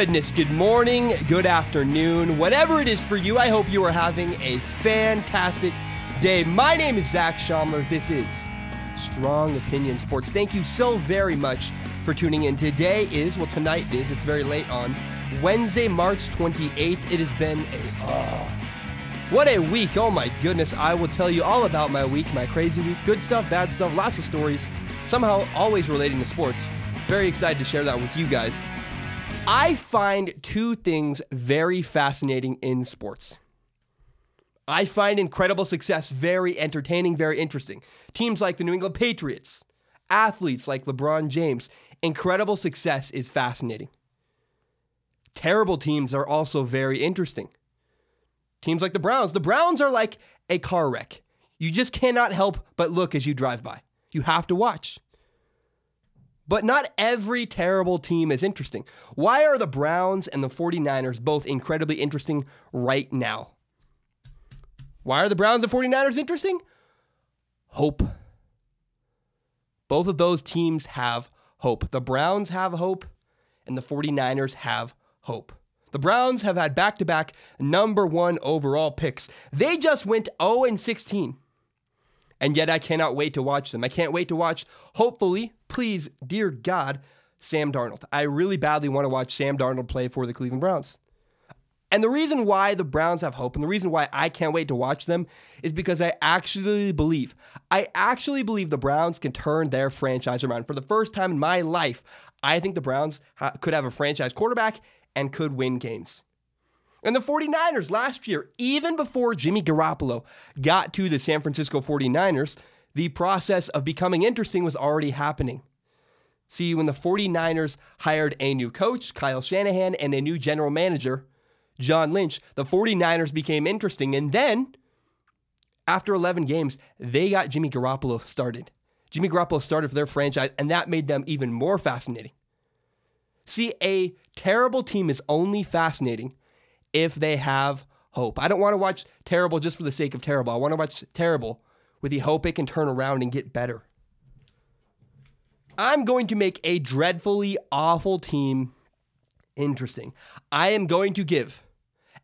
goodness, good morning, good afternoon, whatever it is for you. I hope you are having a fantastic day. My name is Zach Schaumler. This is Strong Opinion Sports. Thank you so very much for tuning in. Tonight is, it's very late on Wednesday, March 28th. It has been what a week. Oh my goodness. I will tell you all about my week, my crazy week. Good stuff, bad stuff, lots of stories, somehow always relating to sports. Very excited to share that with you guys. I find two things very fascinating in sports. I find incredible success very entertaining, very interesting. Teams like the New England Patriots, athletes like LeBron James, incredible success is fascinating. Terrible teams are also very interesting. Teams like the Browns. The Browns are like a car wreck. You just cannot help but look as you drive by. You have to watch. But not every terrible team is interesting. Why are the Browns and the 49ers both incredibly interesting right now? Why are the Browns and 49ers interesting? Hope. Both of those teams have hope. The Browns have hope, and the 49ers have hope. The Browns have had back-to-back number one overall picks. They just went 0-16. And yet I cannot wait to watch them. I can't wait to watch, hopefully, please, dear God, Sam Darnold. I really badly want to watch Sam Darnold play for the Cleveland Browns. And the reason why the Browns have hope and the reason why I can't wait to watch them is because I actually believe the Browns can turn their franchise around. For the first time in my life, I think the Browns could have a franchise quarterback and could win games. And the 49ers last year, even before Jimmy Garoppolo got to the San Francisco 49ers, the process of becoming interesting was already happening. See, when the 49ers hired a new coach, Kyle Shanahan, and a new general manager, John Lynch, the 49ers became interesting. And then, after 11 games, they got Jimmy Garoppolo started. Jimmy Garoppolo started for their franchise, and that made them even more fascinating. See, a terrible team is only fascinating if they have hope. I don't want to watch terrible just for the sake of terrible. I want to watch terrible with the hope it can turn around and get better. I'm going to make a dreadfully awful team interesting. I am going to give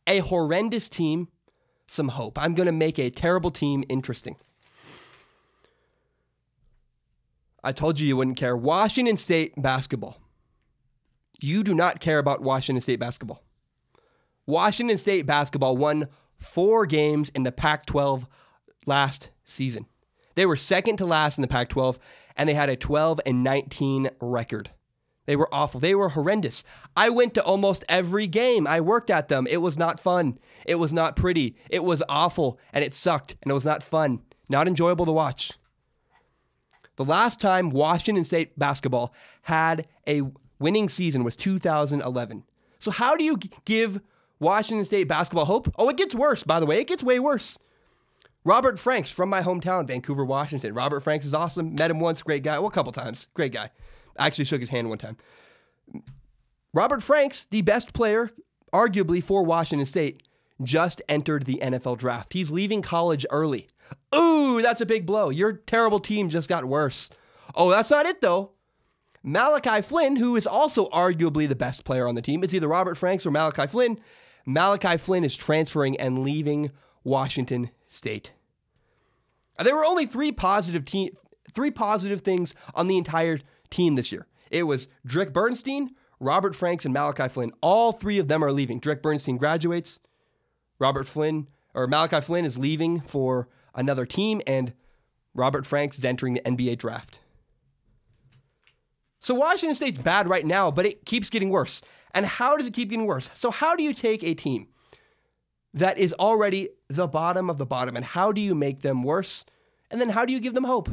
a horrendous team some hope. I'm going to make a terrible team interesting. I told you wouldn't care. Washington State basketball. You do not care about Washington State basketball. Washington State basketball won 4 games in the Pac-12 last season. They were second to last in the Pac-12, and they had a 12-19 record. They were awful. They were horrendous. I went to almost every game. I worked at them. It was not fun. It was not pretty. It was awful, and it sucked, and it was not fun. Not enjoyable to watch. The last time Washington State basketball had a winning season was 2011. So how do you give Washington State basketball hope? Oh, it gets worse, by the way. It gets way worse. Robert Franks from my hometown, Vancouver, Washington. Robert Franks is awesome. Met him once. Great guy. Well, a couple times. Great guy. I actually shook his hand one time. Robert Franks, the best player, arguably, for Washington State, just entered the NFL draft. He's leaving college early. Ooh, that's a big blow. Your terrible team just got worse. Oh, that's not it, though. Malachi Flynn, who is also arguably the best player on the team, it's either Robert Franks or Malachi Flynn. Malachi Flynn is transferring and leaving Washington State. There were only three positive things on the entire team this year. It was Drick Bernstein, Robert Franks, and Malachi Flynn. All three of them are leaving. Drick Bernstein graduates. Malachi Flynn is leaving for another team, and Robert Franks is entering the NBA draft. So Washington State's bad right now, but it keeps getting worse. And how does it keep getting worse? So how do you take a team that is already the bottom of the bottom, and how do you make them worse? And then how do you give them hope?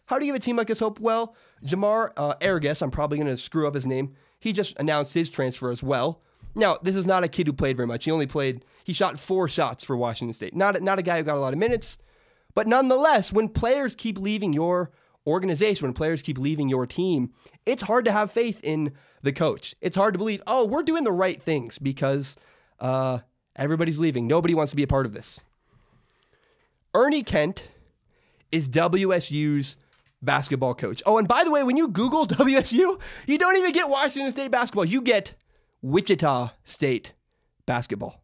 How do you give a team like this hope? Well, Jamar Argus, I'm probably going to screw up his name. He just announced his transfer as well. Now, this is not a kid who played very much. He shot 4 shots for Washington State. Not a guy who got a lot of minutes. But nonetheless, when players keep leaving your organization, when players keep leaving your team, it's hard to have faith in the coach. It's hard to believe, oh, we're doing the right things because everybody's leaving. Nobody wants to be a part of this. Ernie Kent is WSU's basketball coach. Oh, and by the way, when you Google WSU, you don't even get Washington State basketball. You get Wichita State basketball.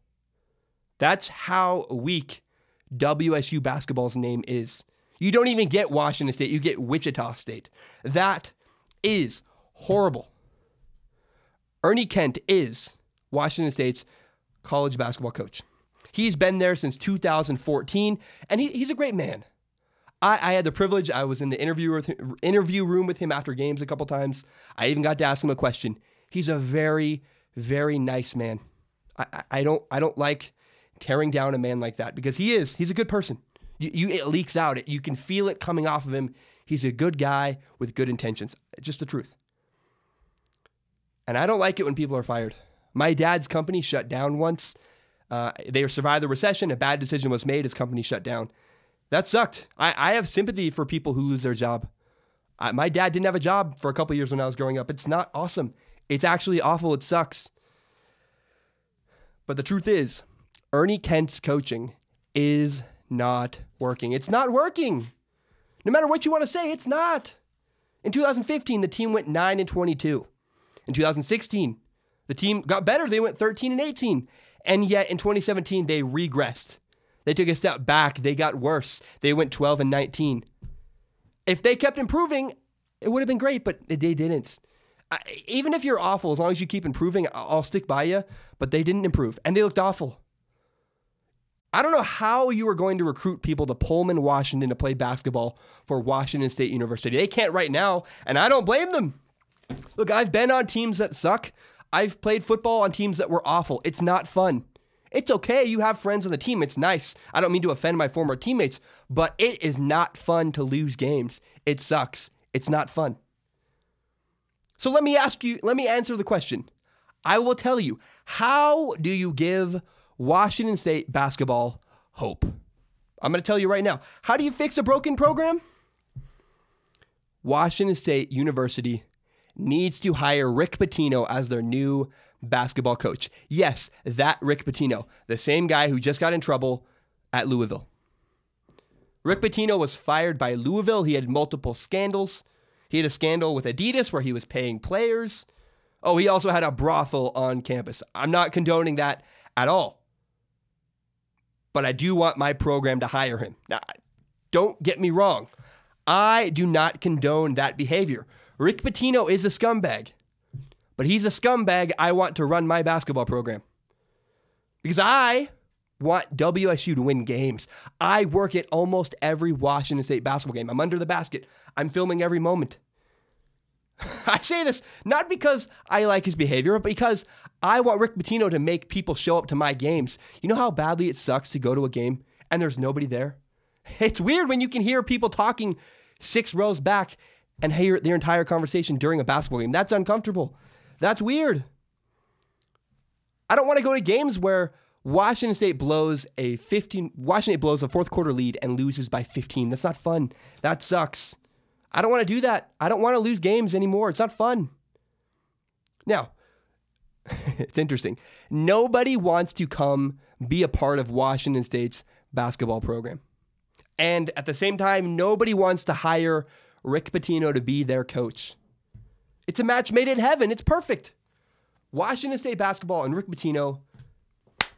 That's how weak WSU basketball's name is. You don't even get Washington State, you get Wichita State. That is horrible. Ernie Kent is Washington State's college basketball coach. He's been there since 2014, and he's a great man. I had the privilege, I was in the interview room with him after games a couple times. I even got to ask him a question. He's a very, very nice man. I don't like tearing down a man like that because he's a good person. It leaks out. You can feel it coming off of him. He's a good guy with good intentions. It's just the truth. And I don't like it when people are fired. My dad's company shut down once. They survived the recession. A bad decision was made. His company shut down. That sucked. I have sympathy for people who lose their job. My dad didn't have a job for a couple years when I was growing up. It's not awesome. It's actually awful. It sucks. But the truth is, Ernie Kent's coaching is not working. It's not working. No matter what you want to say, it's not. In 2015, the team went 9-22. In 2016, the team got better. They went 13-18. And yet in 2017, they regressed. They took a step back. They got worse. They went 12-19. If they kept improving, it would have been great, but they didn't. Even if you're awful, as long as you keep improving, I'll stick by you. But they didn't improve, and they looked awful. I don't know how you are going to recruit people to Pullman, Washington to play basketball for Washington State University. They can't right now, and I don't blame them. Look, I've been on teams that suck. I've played football on teams that were awful. It's not fun. It's okay. You have friends on the team. It's nice. I don't mean to offend my former teammates, but it is not fun to lose games. It sucks. It's not fun. So let me answer the question. I will tell you, how do you give Washington State basketball hope? I'm going to tell you right now. How do you fix a broken program? Washington State University needs to hire Rick Pitino as their new basketball coach. Yes, that Rick Pitino, the same guy who just got in trouble at Louisville. Rick Pitino was fired by Louisville. He had multiple scandals. He had a scandal with Adidas where he was paying players. Oh, he also had a brothel on campus. I'm not condoning that at all. But I do want my program to hire him. Now, don't get me wrong. I do not condone that behavior. Rick Pitino is a scumbag. But he's a scumbag I want to run my basketball program. Because I want WSU to win games. I work at almost every Washington State basketball game. I'm under the basket. I'm filming every moment. I say this not because I like his behavior, but because I want Rick Pitino to make people show up to my games. You know how badly it sucks to go to a game and there's nobody there? It's weird when you can hear people talking 6 rows back and hear their entire conversation during a basketball game. That's uncomfortable. That's weird. I don't want to go to games where Washington State blows a fourth quarter lead and loses by 15. That's not fun. That sucks. I don't want to do that. I don't want to lose games anymore. It's not fun. Now, it's interesting. Nobody wants to come be a part of Washington State's basketball program. And at the same time, nobody wants to hire Rick Pitino to be their coach. It's a match made in heaven. It's perfect. Washington State basketball and Rick Pitino,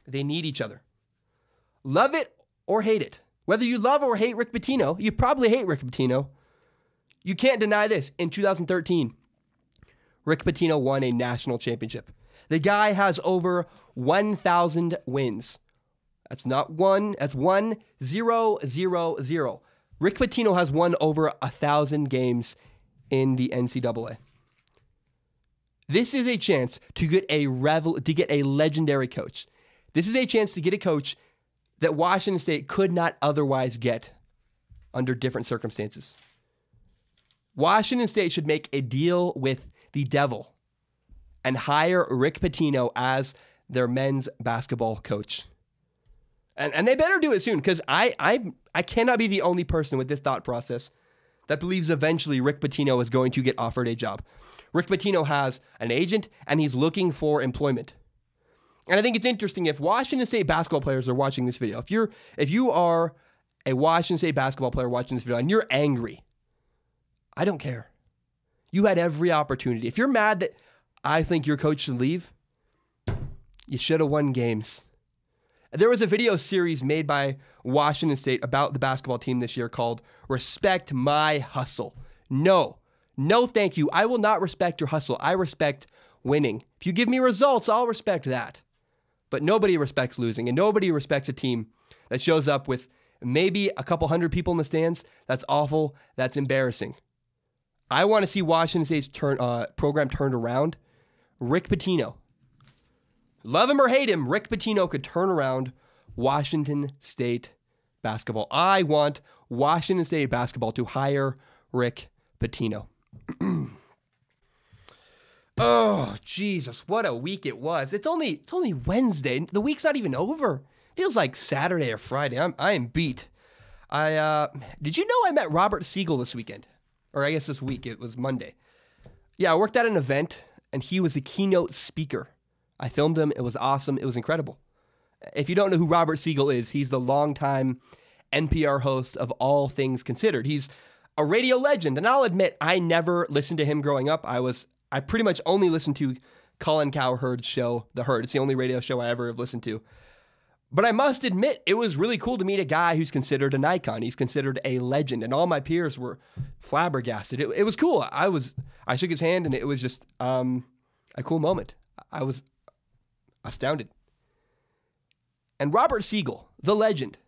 they need each other. Love it or hate it. Whether you love or hate Rick Pitino, you probably hate Rick Pitino. You can't deny this. In 2013, Rick Pitino won a national championship. The guy has over 1,000 wins. That's not one. That's 1-0-0-0. Rick Pitino has won over 1,000 games in the NCAA. This is a chance to get a legendary coach. This is a chance to get a coach that Washington State could not otherwise get under different circumstances. Washington State should make a deal with the devil and hire Rick Pitino as their men's basketball coach. And they better do it soon, because I cannot be the only person with this thought process that believes eventually Rick Pitino is going to get offered a job. Rick Pitino has an agent, and he's looking for employment. And I think it's interesting if Washington State basketball players are watching this video. If you are a Washington State basketball player watching this video and you're angry, I don't care. You had every opportunity. If you're mad that I think your coach should leave, You should have won games. There was a video series made by Washington State about the basketball team this year called Respect My Hustle. No, thank you. I will not respect your hustle. I respect winning. If you give me results, I'll respect that. But nobody respects losing, and nobody respects a team that shows up with maybe a couple hundred people in the stands. That's awful. That's embarrassing. I want to see Washington State's program turned around. Rick Pitino. Love him or hate him, Rick Pitino could turn around Washington State basketball. I want Washington State basketball to hire Rick Pitino. Oh, Jesus, what a week it was. It's only Wednesday. The week's not even over. Feels like Saturday or Friday. I am beat. Did you know I met Robert Siegel this weekend? Or I guess this week. It was Monday. Yeah, I worked at an event, and he was a keynote speaker. I filmed him. It was awesome. It was incredible. If you don't know who Robert Siegel is, he's the longtime NPR host of All Things Considered. He's a radio legend, and I'll admit, I never listened to him growing up. I pretty much only listened to Colin Cowherd's show, The Herd. It's the only radio show I ever have listened to. But I must admit, it was really cool to meet a guy who's considered an icon. He's considered a legend, and all my peers were flabbergasted. It was cool. I shook his hand, and it was just a cool moment. I was astounded. And Robert Siegel, the legend,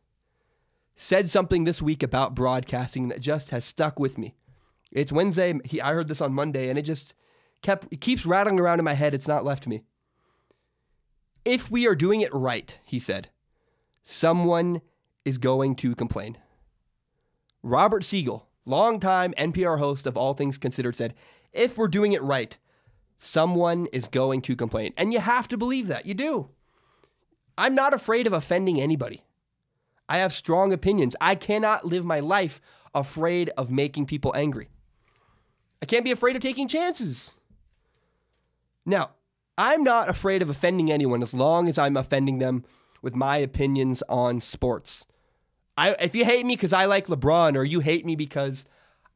said something this week about broadcasting that just has stuck with me. It's Wednesday. I heard this on Monday, and it keeps rattling around in my head. It's not left me. If we are doing it right, he said, someone is going to complain. Robert Siegel, longtime NPR host of All Things Considered, said, if we're doing it right, someone is going to complain. And you have to believe that. You do. I'm not afraid of offending anybody. I have strong opinions. I cannot live my life afraid of making people angry. I can't be afraid of taking chances. Now, I'm not afraid of offending anyone as long as I'm offending them with my opinions on sports. If you hate me because I like LeBron, or you hate me because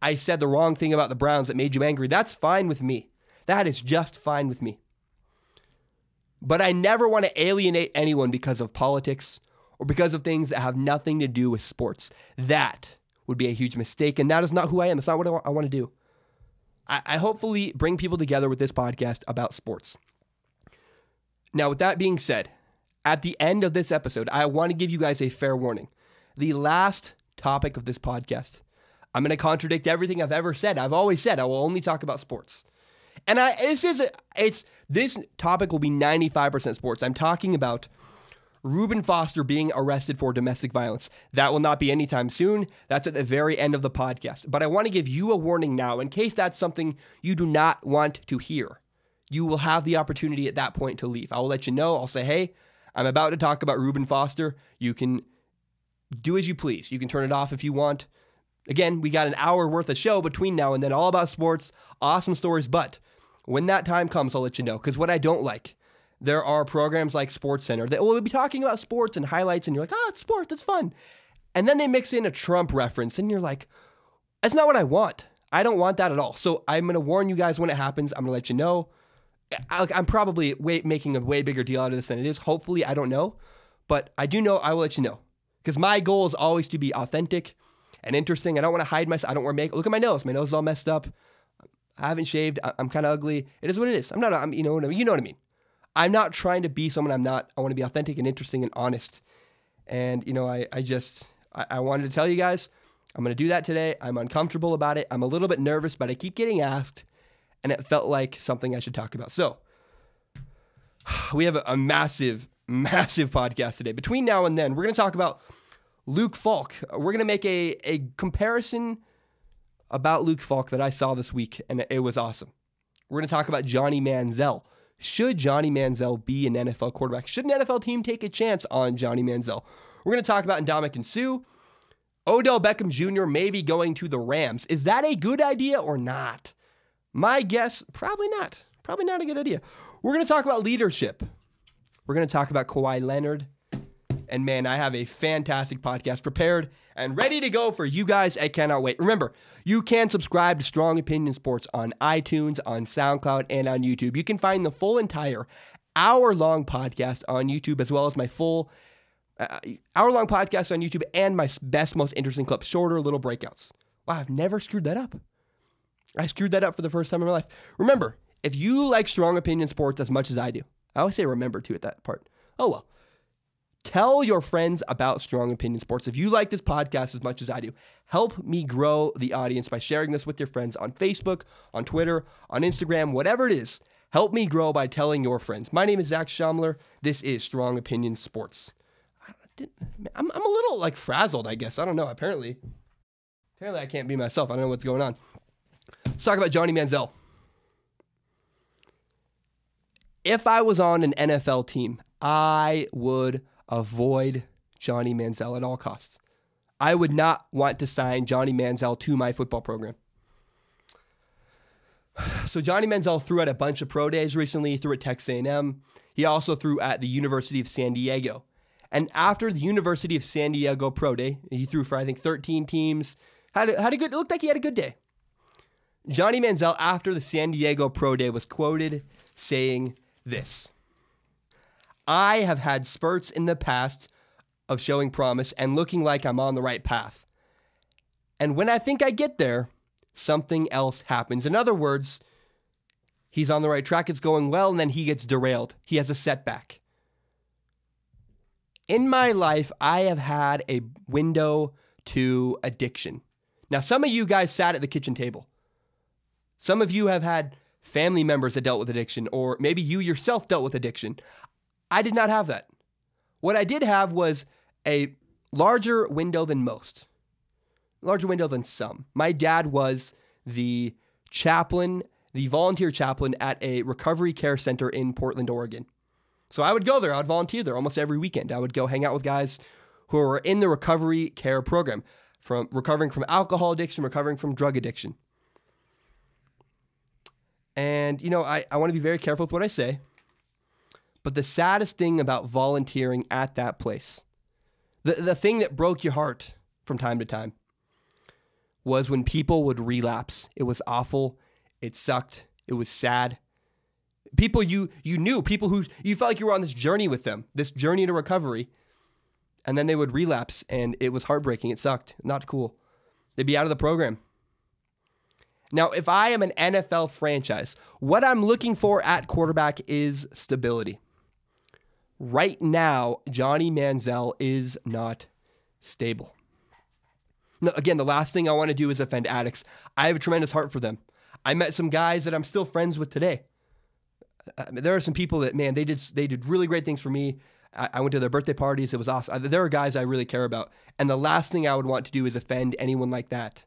I said the wrong thing about the Browns that made you angry, that's fine with me. That is just fine with me. But I never want to alienate anyone because of politics or because of things that have nothing to do with sports. That would be a huge mistake, and that is not who I am. It's not what I want to do. I hopefully bring people together with this podcast about sports. Now, with that being said, at the end of this episode, I want to give you guys a fair warning. The last topic of this podcast, I'm going to contradict everything I've ever said. I've always said I will only talk about sports. And this topic will be 95% sports. I'm talking about Reuben Foster being arrested for domestic violence. That will not be anytime soon. That's at the very end of the podcast. But I want to give you a warning now in case that's something you do not want to hear. You will have the opportunity at that point to leave. I will let you know. I'll say, hey, I'm about to talk about Reuben Foster. You can do as you please. You can turn it off if you want. Again, we got an hour worth of show between now and then, all about sports, awesome stories. But when that time comes, I'll let you know. Because what I don't like, there are programs like SportsCenter that will be talking about sports and highlights, and you're like, oh, it's sports, that's fun. And then they mix in a Trump reference, and you're like, that's not what I want. I don't want that at all. So I'm going to warn you guys when it happens. I'm going to let you know. I'm probably making a way bigger deal out of this than it is. Hopefully, I don't know. But I do know, I will let you know. Because my goal is always to be authentic and interesting. I don't want to hide myself. I don't wear makeup. Look at my nose. My nose is all messed up. I haven't shaved. I'm kind of ugly. It is what it is. You know what I mean. I'm not trying to be someone I'm not. I want to be authentic and interesting and honest. And, I wanted to tell you guys, I'm going to do that today. I'm uncomfortable about it. I'm a little bit nervous, but I keep getting asked, and it felt like something I should talk about. So we have a massive, massive podcast today. Between now and then, we're going to talk about Luke Falk. We're going to make a comparison about Luke Falk that I saw this week, and it was awesome. We're going to talk about Johnny Manziel. Should Johnny Manziel be an NFL quarterback? Should an NFL team take a chance on Johnny Manziel? We're going to talk about Ndamukong Suh. Odell Beckham Jr. may be going to the Rams. Is that a good idea or not? My guess, probably not. Probably not a good idea. We're going to talk about leadership. We're going to talk about Kawhi Leonard. And man, I have a fantastic podcast prepared and ready to go for you guys. I cannot wait. Remember, you can subscribe to Strong Opinion Sports on iTunes, on SoundCloud, and on YouTube. You can find the full entire hour-long podcast on YouTube, as well as my full hour-long podcast on YouTube and my best, most interesting clips, shorter little breakouts. Wow, I've never screwed that up. I screwed that up for the first time in my life. Remember, if you like Strong Opinion Sports as much as I do, I always say remember too at that part. Oh well. Tell your friends about Strong Opinion Sports. If you like this podcast as much as I do, help me grow the audience by sharing this with your friends on Facebook, on Twitter, on Instagram, whatever it is. Help me grow by telling your friends. My name is Zach Schaumler. This is Strong Opinion Sports. I'm a little like frazzled, I guess. I don't know. Apparently I can't be myself. I don't know what's going on. Let's talk about Johnny Manziel. If I was on an NFL team, I would avoid Johnny Manziel at all costs. I would not want to sign Johnny Manziel to my football program. So Johnny Manziel threw at a bunch of pro days recently. He threw at Texas A&M. He also threw at the University of San Diego. And after the University of San Diego pro day, he threw for, I think, 13 teams. It looked like he had a good day. Johnny Manziel, after the San Diego pro day, was quoted saying this: "I have had spurts in the past of showing promise and looking like I'm on the right path. And when I think I get there, something else happens." In other words, he's on the right track, it's going well, and then he gets derailed. He has a setback. In my life, I have had a window to addiction. Now, some of you guys sat at the kitchen table. Some of you have had family members that dealt with addiction, or maybe you yourself dealt with addiction. I did not have that. What I did have was a larger window than most. Larger window than some. My dad was the chaplain, the volunteer chaplain at a recovery care center in Portland, Oregon. So I would go there. I would volunteer there almost every weekend. I would go hang out with guys who were in the recovery care program, from recovering from alcohol addiction, recovering from drug addiction. And, you know, I want to be very careful with what I say, but the saddest thing about volunteering at that place, the thing that broke your heart from time to time, was when people would relapse. It was awful. It sucked. It was sad. People you knew, people who you felt like you were on this journey with them, this journey to recovery, and then they would relapse, and it was heartbreaking. It sucked. Not cool. They'd be out of the program. Now, if I am an NFL franchise, what I'm looking for at quarterback is stability. Right now, Johnny Manziel is not stable. Now, again, the last thing I want to do is offend addicts. I have a tremendous heart for them. I met some guys that I'm still friends with today. There are some people that, man, they did really great things for me. I went to their birthday parties. It was awesome. There are guys I really care about. And the last thing I would want to do is offend anyone like that.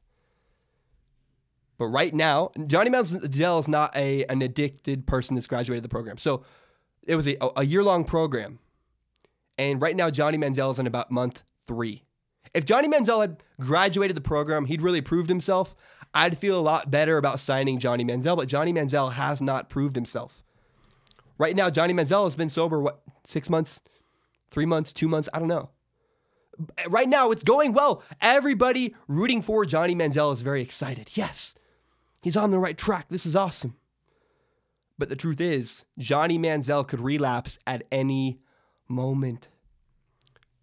But right now, Johnny Manziel is not an addicted person that's graduated the program. So it was a year-long program. And right now, Johnny Manziel is in about month 3. If Johnny Manziel had graduated the program, he'd really proved himself. I'd feel a lot better about signing Johnny Manziel, but Johnny Manziel has not proved himself. Right now, Johnny Manziel has been sober, 6 months, 3 months, 2 months? I don't know. Right now, it's going well. Everybody rooting for Johnny Manziel is very excited. Yes, he's on the right track. This is awesome. But the truth is, Johnny Manziel could relapse at any moment.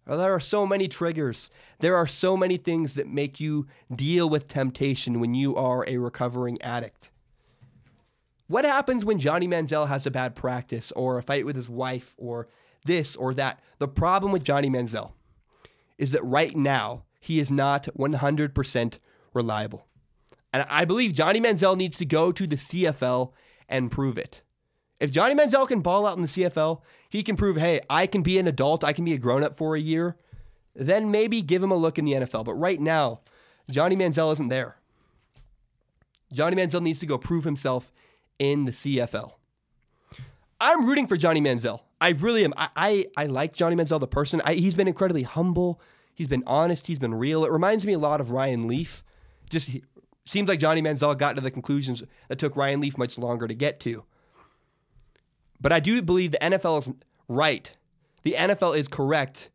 There are so many triggers. There are so many things that make you deal with temptation when you are a recovering addict. What happens when Johnny Manziel has a bad practice or a fight with his wife or this or that? The problem with Johnny Manziel is that right now he is not 100% reliable. And I believe Johnny Manziel needs to go to the CFL and prove it. If Johnny Manziel can ball out in the CFL, he can prove, hey, I can be an adult, I can be a grown-up for a year, then maybe give him a look in the NFL. But right now, Johnny Manziel isn't there. Johnny Manziel needs to go prove himself in the CFL. I'm rooting for Johnny Manziel. I really am. I like Johnny Manziel, the person. He's been incredibly humble. He's been honest. He's been real. It reminds me a lot of Ryan Leaf. Just seems like Johnny Manziel got to the conclusions that took Ryan Leaf much longer to get to. But I do believe the NFL is right. The NFL is correct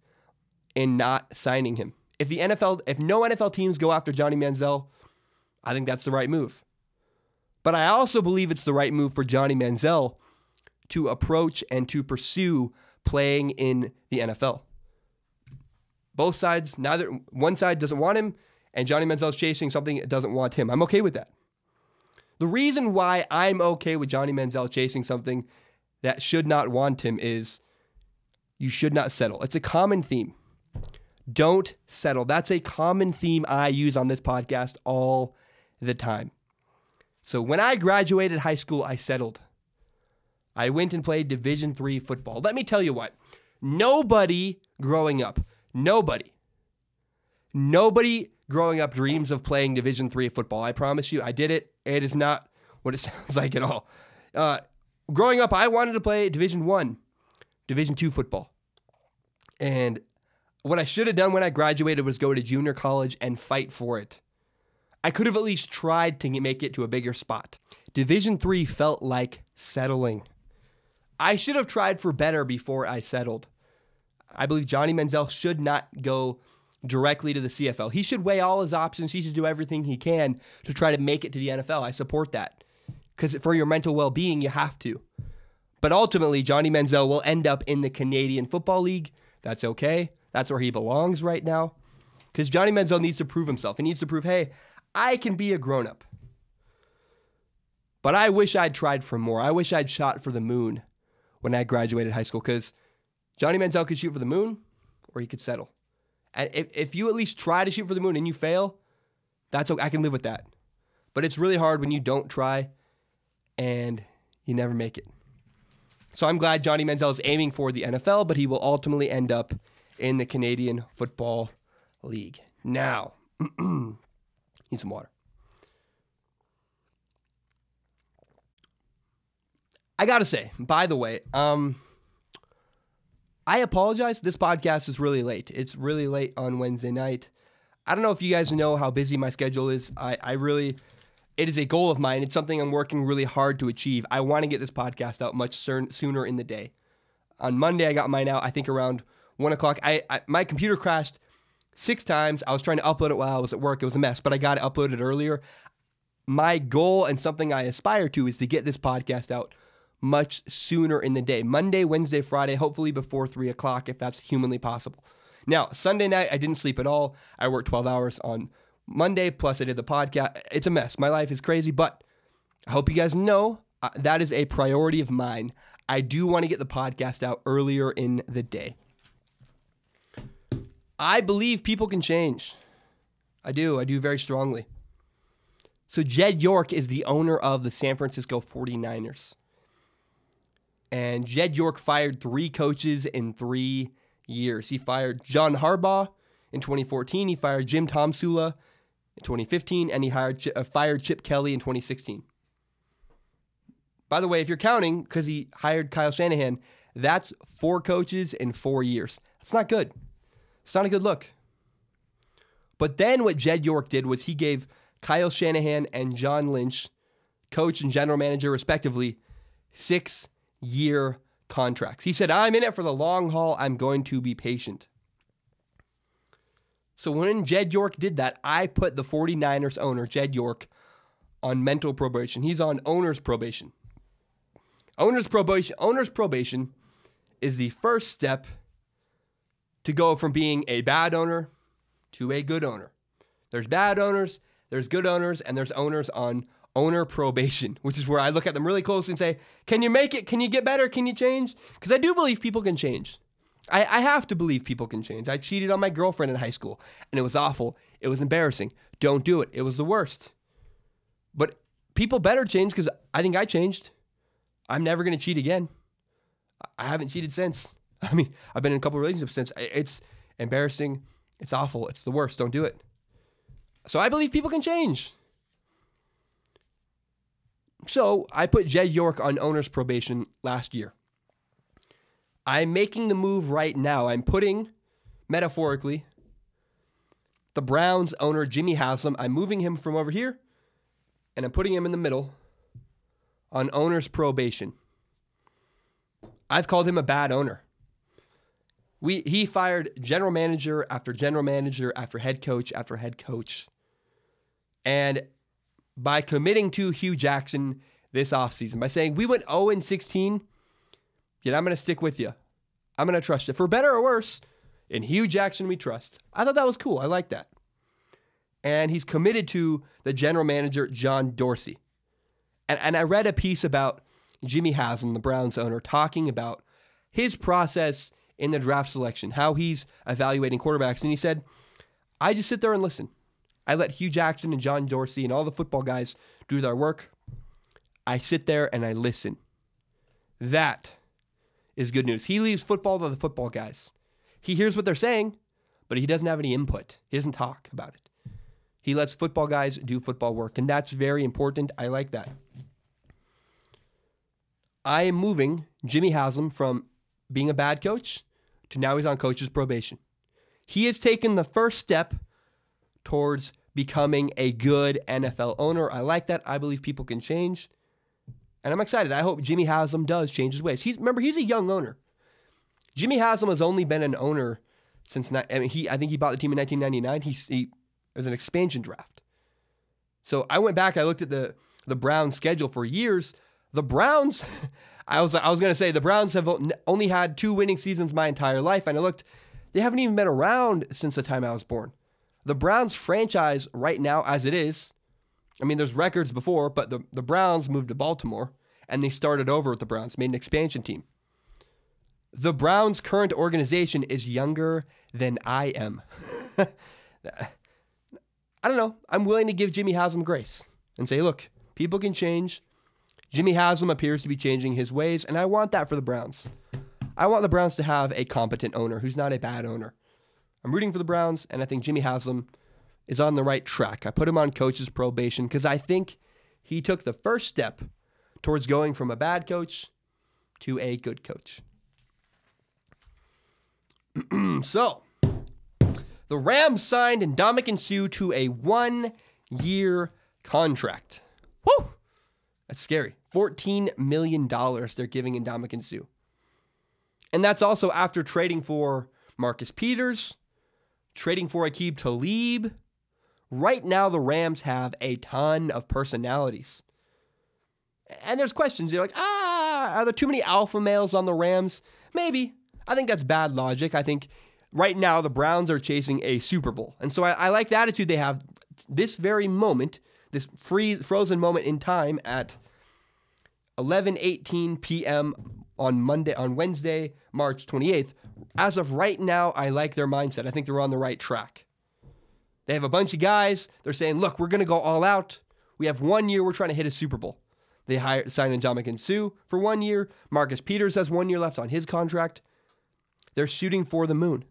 in not signing him. If no NFL teams go after Johnny Manziel, I think that's the right move. But I also believe it's the right move for Johnny Manziel to approach and to pursue playing in the NFL. Both sides, one side doesn't want him, and Johnny Manziel's chasing something that doesn't want him. I'm okay with that. The reason why I'm okay with Johnny Manziel chasing something that should not want him is you should not settle. It's a common theme. Don't settle. That's a common theme I use on this podcast all the time. So when I graduated high school, I settled. I went and played Division III football. Let me tell you what. Nobody growing up growing up dreams of playing Division III football. I promise you, I did it. It is not what it sounds like at all. Growing up, I wanted to play Division I, Division II football. And what I should have done when I graduated was go to junior college and fight for it. I could have at least tried to make it to a bigger spot. Division III felt like settling. I should have tried for better before I settled. I believe Johnny Manziel should not go directly to the CFL. He should weigh all his options. He should do everything he can to try to make it to the NFL. I support that. Because for your mental well-being, you have to. But ultimately, Johnny Manziel will end up in the Canadian Football League. That's okay. That's where he belongs right now. Because Johnny Manziel needs to prove himself. He needs to prove, hey, I can be a grown-up. But I wish I'd tried for more. I wish I'd shot for the moon when I graduated high school. Because Johnny Manziel could shoot for the moon, or he could settle. And if you at least try to shoot for the moon and you fail, that's okay. I can live with that. But it's really hard when you don't try and you never make it. So I'm glad Johnny Manziel is aiming for the NFL, but he will ultimately end up in the Canadian Football League. Now, need some water. I gotta say, by the way, I apologize. This podcast is really late. It's really late on Wednesday night. I don't know if you guys know how busy my schedule is. It is a goal of mine. It's something I'm working really hard to achieve. I want to get this podcast out much sooner in the day. On Monday, I got mine out, I think around 1 o'clock. My computer crashed 6 times. I was trying to upload it while I was at work. It was a mess, but I got it uploaded earlier. My goal and something I aspire to is to get this podcast out much sooner in the day. Monday, Wednesday, Friday, hopefully before 3 o'clock if that's humanly possible. Now, Sunday night, I didn't sleep at all. I worked 12 hours on Monday, plus I did the podcast. It's a mess. My life is crazy, but I hope you guys know that is a priority of mine. I do want to get the podcast out earlier in the day. I believe people can change. I do very strongly. So Jed York is the owner of the San Francisco 49ers. And Jed York fired 3 coaches in 3 years. He fired John Harbaugh in 2014. He fired Jim Tomsula in 2015. And he fired Chip Kelly in 2016. By the way, if you're counting, because he hired Kyle Shanahan, that's 4 coaches in 4 years. That's not good. It's not a good look. But then what Jed York did was he gave Kyle Shanahan and John Lynch, coach and general manager respectively, 6-year contracts. He said, I'm in it for the long haul. I'm going to be patient. So when Jed York did that, I put the 49ers owner, Jed York, on mental probation. He's on owner's probation. Owner's probation is the first step to go from being a bad owner to a good owner. There's bad owners, there's good owners, and there's owners on owner probation, which is where I look at them really closely and say, can you make it? Can you get better? Can you change? Because I do believe people can change. I have to believe people can change. I cheated on my girlfriend in high school, and it was awful. It was embarrassing. Don't do it. It was the worst. But people better change because I think I changed. I'm never going to cheat again. I haven't cheated since. I mean, I've been in a couple of relationships since. It's embarrassing. It's awful. It's the worst. Don't do it. So I believe people can change. So I put Jed York on owner's probation last year. I'm making the move right now. I'm putting, metaphorically, the Browns owner, Jimmy Haslam. I'm moving him from over here, and I'm putting him in the middle on owner's probation. I've called him a bad owner. He fired general manager after general manager after head coach after head coach. And by committing to Hugh Jackson this offseason, by saying we went 0-16 yet I'm going to stick with you. I'm going to trust you. For better or worse, in Hugh Jackson we trust. I thought that was cool. I like that. And he's committed to the general manager, John Dorsey. And I read a piece about Jimmy Haslam, the Browns owner, talking about his process in the draft selection, how he's evaluating quarterbacks. And he said, I just sit there and listen. I let Hugh Jackson and John Dorsey and all the football guys do their work. I sit there and I listen. That is good news. He leaves football to the football guys. He hears what they're saying, but he doesn't have any input. He doesn't talk about it. He lets football guys do football work, and that's very important. I like that. I am moving Jimmy Haslam from being a bad coach to now he's on coach's probation. He has taken the first step towards becoming a good NFL owner. I like that. I believe people can change, and I'm excited. I hope Jimmy Haslam does change his ways. Remember, he's a young owner. Jimmy Haslam has only been an owner since, I think he bought the team in 1999. It was an expansion draft. So I went back, I looked at the Browns schedule for years. The Browns, I was going to say, the Browns have only had 2 winning seasons my entire life. And I looked, they haven't even been around since the time I was born. The Browns franchise right now, as it is, I mean, there's records before, but the Browns moved to Baltimore and they started over with the Browns, made an expansion team. The Browns' current organization is younger than I am. I don't know. I'm willing to give Jimmy Haslam grace and say, look, people can change. Jimmy Haslam appears to be changing his ways, and I want that for the Browns. I want the Browns to have a competent owner who's not a bad owner. I'm rooting for the Browns, and I think Jimmy Haslam is on the right track. I put him on coach's probation because I think he took the first step towards going from a bad coach to a good coach. So, the Rams signed Ndamukong Suh to a 1-year contract. Woo! That's scary. $14 million they're giving Ndamukong Suh. And that's also after trading for Marcus Peters, trading for Aqib Talib. Right now, the Rams have a ton of personalities. And there's questions. You're like, are there too many alpha males on the Rams? Maybe. I think that's bad logic. I think right now the Browns are chasing a Super Bowl. And so I like the attitude they have this very moment, this frozen moment in time at 11:18 p.m. on Wednesday, March 28th. As of right now, I like their mindset. I think they're on the right track. They have a bunch of guys. They're saying, look, we're going to go all out. We have 1 year. We're trying to hit a Super Bowl. They signed Ndamukong Suh for 1 year. Marcus Peters has 1 year left on his contract. They're shooting for the moon.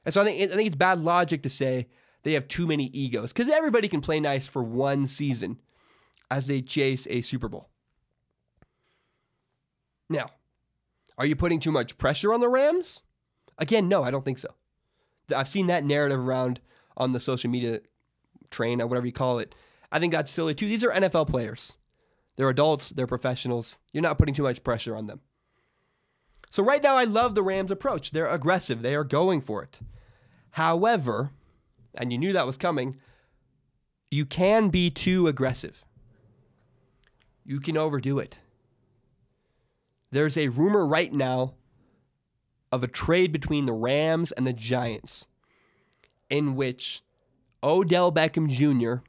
And so I think it's bad logic to say they have too many egos because everybody can play nice for one season as they chase a Super Bowl. Now, are you putting too much pressure on the Rams? Again, no, I don't think so. I've seen that narrative around on the social media train or whatever you call it. I think that's silly too. These are NFL players. They're adults. They're professionals. You're not putting too much pressure on them. So right now, I love the Rams' approach. They're aggressive. They are going for it. However, and you knew that was coming, you can be too aggressive. You can overdo it. There's a rumor right now of a trade between the Rams and the Giants in which Odell Beckham Jr.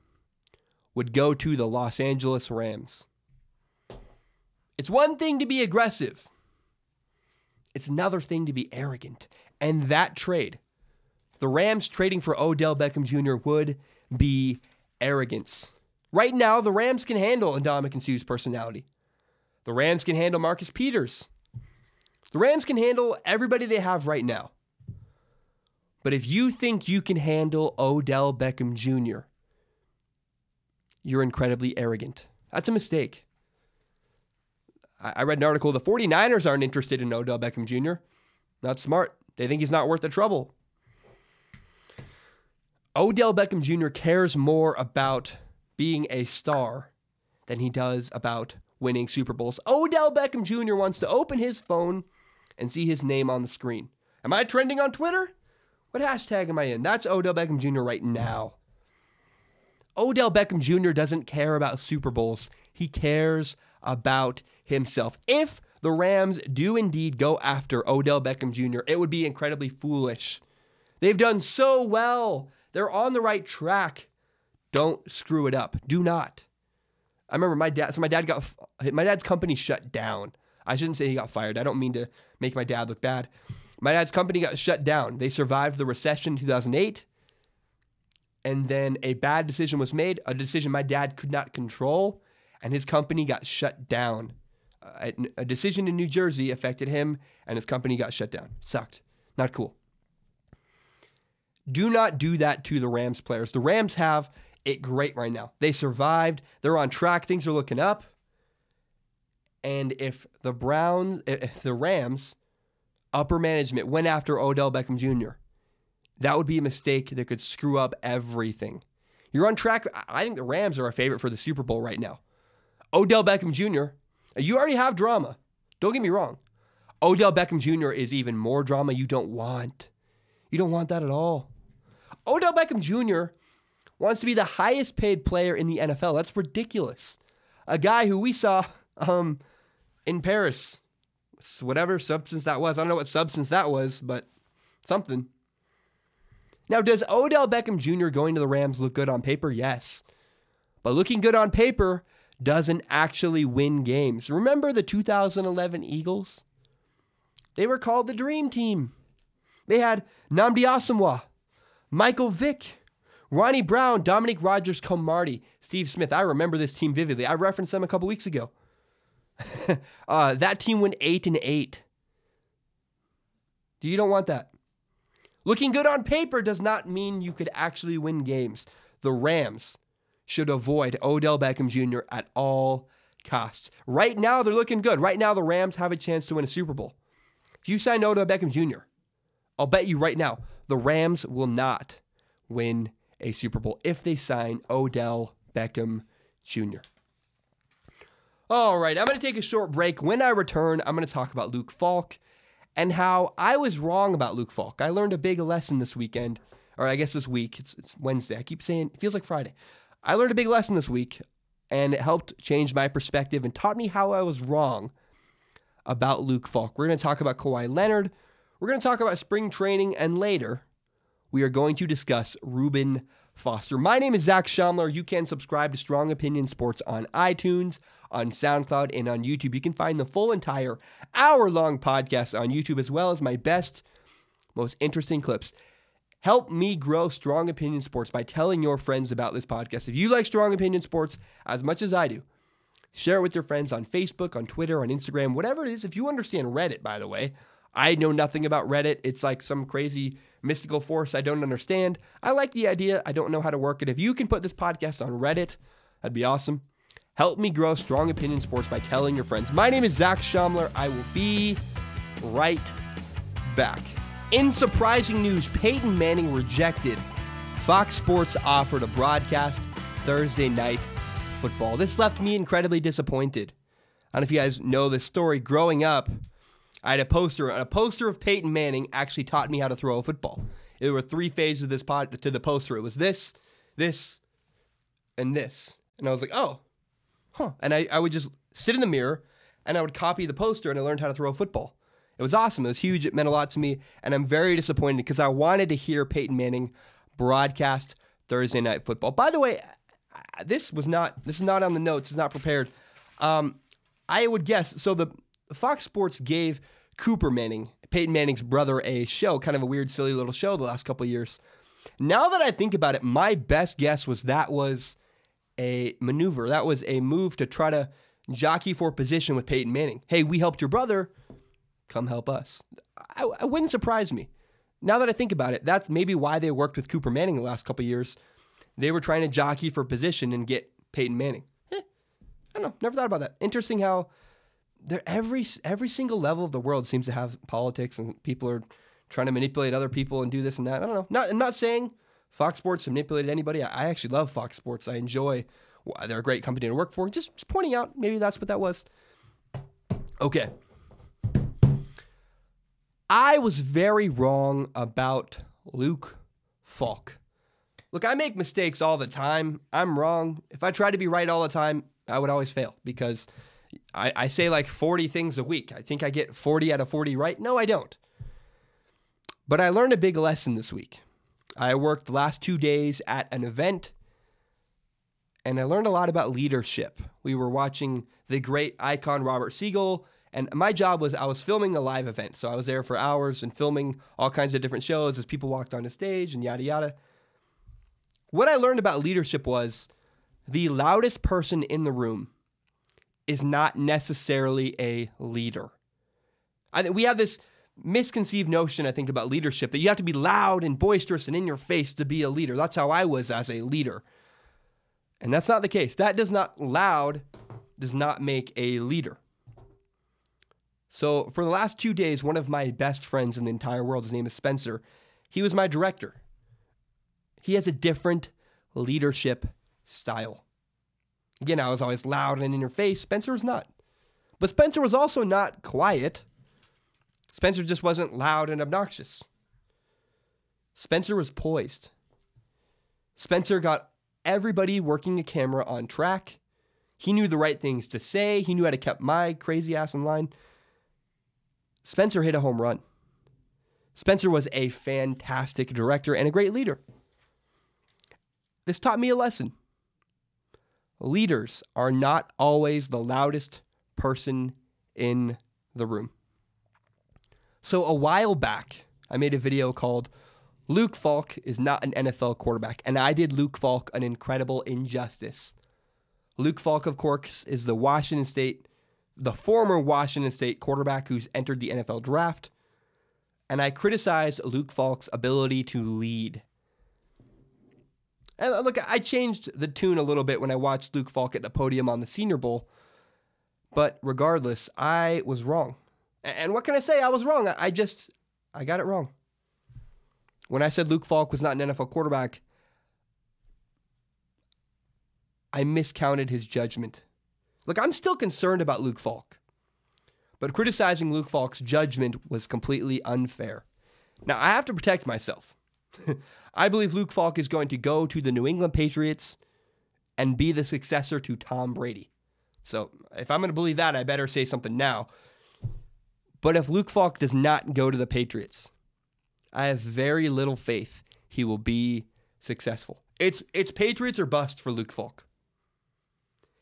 would go to the Los Angeles Rams. It's one thing to be aggressive. It's another thing to be arrogant. And that trade, the Rams trading for Odell Beckham Jr. would be arrogance. Right now, the Rams can handle Ndamukong Suh's personality. The Rams can handle Marcus Peters. The Rams can handle everybody they have right now. But if you think you can handle Odell Beckham Jr., you're incredibly arrogant. That's a mistake. I read an article, the 49ers aren't interested in Odell Beckham Jr. Not smart. They think he's not worth the trouble. Odell Beckham Jr. cares more about being a star than he does about winning Super Bowls. Odell Beckham Jr. wants to open his phone and see his name on the screen. Am I trending on Twitter? What hashtag am I in? That's Odell Beckham Jr. right now. Odell Beckham Jr. doesn't care about Super Bowls. He cares about himself. If the Rams do indeed go after Odell Beckham Jr., it would be incredibly foolish. They've done so well. They're on the right track. Don't screw it up. Do not. I remember my dad's company shut down. I shouldn't say he got fired. I don't mean to make my dad look bad. My dad's company got shut down. They survived the recession in 2008. And then a bad decision was made, a decision my dad could not control, and his company got shut down. A decision in New Jersey affected him, and his company got shut down. Sucked. Not cool. Do not do that to the Rams players. The Rams have it great right now. They survived. They're on track. Things are looking up. And if the Rams upper management went after Odell Beckham Jr., that would be a mistake that could screw up everything. You're on track. I think the Rams are a favorite for the Super Bowl right now. Odell Beckham Jr., you already have drama. Don't get me wrong. Odell Beckham Jr. is even more drama you don't want. You don't want that at all. Odell Beckham Jr. wants to be the highest paid player in the NFL. That's ridiculous. A guy who we saw in Paris, whatever substance that was. I don't know what substance that was, but something. Now, does Odell Beckham Jr. going to the Rams look good on paper? Yes. But looking good on paper doesn't actually win games. Remember the 2011 Eagles? They were called the Dream Team. They had Nnamdi Asomugha, Michael Vick, Ronnie Brown, Dominique Rodgers-Cromartie, Steve Smith. I remember this team vividly. I referenced them a couple weeks ago. That team went 8-8. You don't want that. Looking good on paper does not mean you could actually win games. The Rams should avoid Odell Beckham Jr. at all costs. Right now, they're looking good. Right now, the Rams have a chance to win a Super Bowl. If you sign Odell Beckham Jr., I'll bet you right now, the Rams will not win a Super Bowl if they sign Odell Beckham Jr. All right, I'm going to take a short break. When I return, I'm going to talk about Luke Falk and how I was wrong about Luke Falk. I learned a big lesson this weekend, or I guess this week. It's Wednesday. I keep saying it feels like Friday. I learned a big lesson this week, and it helped change my perspective and taught me how I was wrong about Luke Falk. We're going to talk about Kawhi Leonard. We're going to talk about spring training, and later we are going to discuss Reuben Foster. My name is Zach Schaumler. You can subscribe to Strong Opinion Sports on iTunes, on SoundCloud, and on YouTube. You can find the full entire hour-long podcast on YouTube, as well as my best, most interesting clips. Help me grow Strong Opinion Sports by telling your friends about this podcast. If you like Strong Opinion Sports as much as I do, share it with your friends on Facebook, on Twitter, on Instagram, whatever it is. If you understand Reddit, by the way, I know nothing about Reddit. It's like some crazy mystical force I don't understand. I like the idea. I don't know how to work it. If you can put this podcast on Reddit, that'd be awesome. Help me grow Strong Opinion Sports by telling your friends. My name is Zach Schaumler. I will be right back. In surprising news, Peyton Manning rejected Fox Sports' offer to broadcast Thursday Night Football. This left me incredibly disappointed. I don't know if you guys know this story. Growing up, I had a poster. A poster of Peyton Manning actually taught me how to throw a football. There were 3 phases of this to the poster. It was this, and this. And I was like, oh, huh. And I would just sit in the mirror, and I would copy the poster, and I learned how to throw a football. It was awesome. It was huge. It meant a lot to me, and I'm very disappointed because I wanted to hear Peyton Manning broadcast Thursday Night Football. By the way, this is not on the notes. It's not prepared. I would guess. So the Fox Sports gave Cooper Manning, Peyton Manning's brother, a show, kind of a weird, silly little show the last couple of years. Now that I think about it, my best guess was that was a maneuver. That was a move to try to jockey for position with Peyton Manning. Hey, we helped your brother. Come help us. I wouldn't surprise me. Now that I think about it, that's maybe why they worked with Cooper Manning the last couple of years. They were trying to jockey for position and get Peyton Manning. I don't know. Never thought about that. Interesting how every single level of the world seems to have politics, and people are trying to manipulate other people and do this and that. I don't know. I'm not saying Fox Sports manipulated anybody. I actually love Fox Sports. I enjoy. They're a great company to work for. Just pointing out, maybe that's what that was. Okay. I was very wrong about Luke Falk. Look, I make mistakes all the time. I'm wrong. If I tried to be right all the time, I would always fail because I say like 40 things a week. I think I get 40 out of 40 right. No, I don't. But I learned a big lesson this week. I worked the last 2 days at an event, and I learned a lot about leadership. We were watching the great icon Robert Siegel, and my job was I was filming a live event. So I was there for hours and filming all kinds of different shows as people walked onto stage and yada, yada. What I learned about leadership was the loudest person in the room is not necessarily a leader. We have this misconceived notion, I think, about leadership, that you have to be loud and boisterous and in your face to be a leader. That's how I was as a leader. And that's not the case. Loud does not make a leader. So for the last 2 days, one of my best friends in the entire world, his name is Spencer, he was my director. He has a different leadership style. Again, I was always loud and in your face. Spencer was not. But Spencer was also not quiet. Spencer just wasn't loud and obnoxious. Spencer was poised. Spencer got everybody working a camera on track. He knew the right things to say. He knew how to keep my crazy ass in line. Spencer hit a home run. Spencer was a fantastic director and a great leader. This taught me a lesson. Leaders are not always the loudest person in the room. So a while back, I made a video called Luke Falk is not an NFL quarterback, and I did Luke Falk an incredible injustice. Luke Falk, of course, is the former Washington State quarterback who's entered the NFL draft, and I criticized Luke Falk's ability to lead. And look, I changed the tune a little bit when I watched Luke Falk at the podium on the Senior Bowl, but regardless, I was wrong. And what can I say? I was wrong. I got it wrong. When I said Luke Falk was not an NFL quarterback, I miscounted his judgment. Look, I'm still concerned about Luke Falk, but criticizing Luke Falk's judgment was completely unfair. Now, I have to protect myself. I believe Luke Falk is going to go to the New England Patriots and be the successor to Tom Brady. So if I'm going to believe that, I better say something now. But if Luke Falk does not go to the Patriots, I have very little faith he will be successful. It's Patriots or bust for Luke Falk.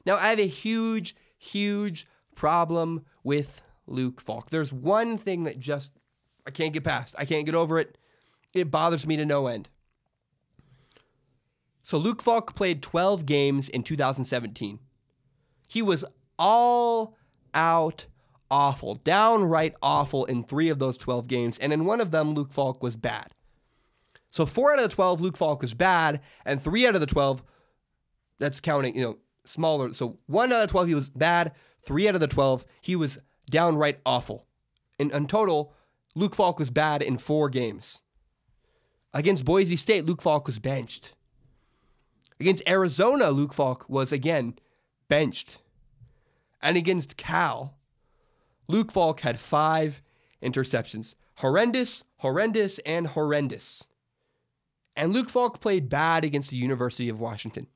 Now, I have a huge, huge problem with Luke Falk. There's one thing that I can't get past. I can't get over it. It bothers me to no end. So Luke Falk played 12 games in 2017. He was all out awful, downright awful in 3 of those 12 games, and in one of them, Luke Falk was bad. So 4 out of the 12, Luke Falk was bad, and 3 out of the 12, that's counting, smaller. So 1 out of 12, he was bad. 3 out of the 12, he was downright awful. In total, Luke Falk was bad in 4 games. Against Boise State, Luke Falk was benched. Against Arizona, Luke Falk was, again, benched. And against Cal, Luke Falk had 5 interceptions. Horrendous, horrendous, and horrendous. And Luke Falk played bad against the University of Washington.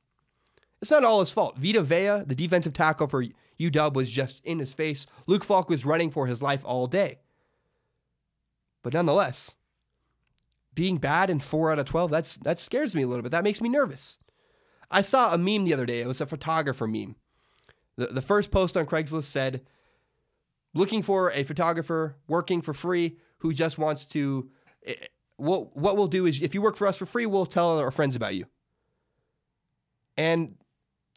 It's not all his fault. Vita Vea, the defensive tackle for UW, was just in his face. Luke Falk was running for his life all day. But nonetheless, being bad in 4 out of 12, that scares me a little bit. That makes me nervous. I saw a meme the other day. It was a photographer meme. The first post on Craigslist said, looking for a photographer working for free who just wants to, what we'll do is if you work for us for free, we'll tell our friends about you. And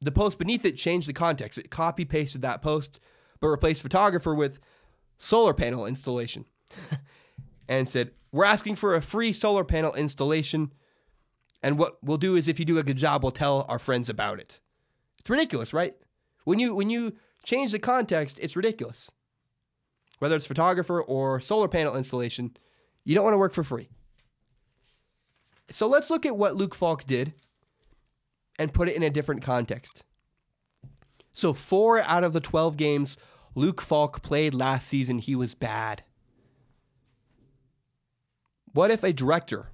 the post beneath it changed the context. It copy-pasted that post, but replaced photographer with solar panel installation. And said, we're asking for a free solar panel installation, and what we'll do is if you do a good job, we'll tell our friends about it. It's ridiculous, right? When you change the context, it's ridiculous. Whether it's photographer or solar panel installation, you don't want to work for free. So let's look at what Luke Falk did and put it in a different context. So 4 out of the 12 games Luke Falk played last season, he was bad. What if a director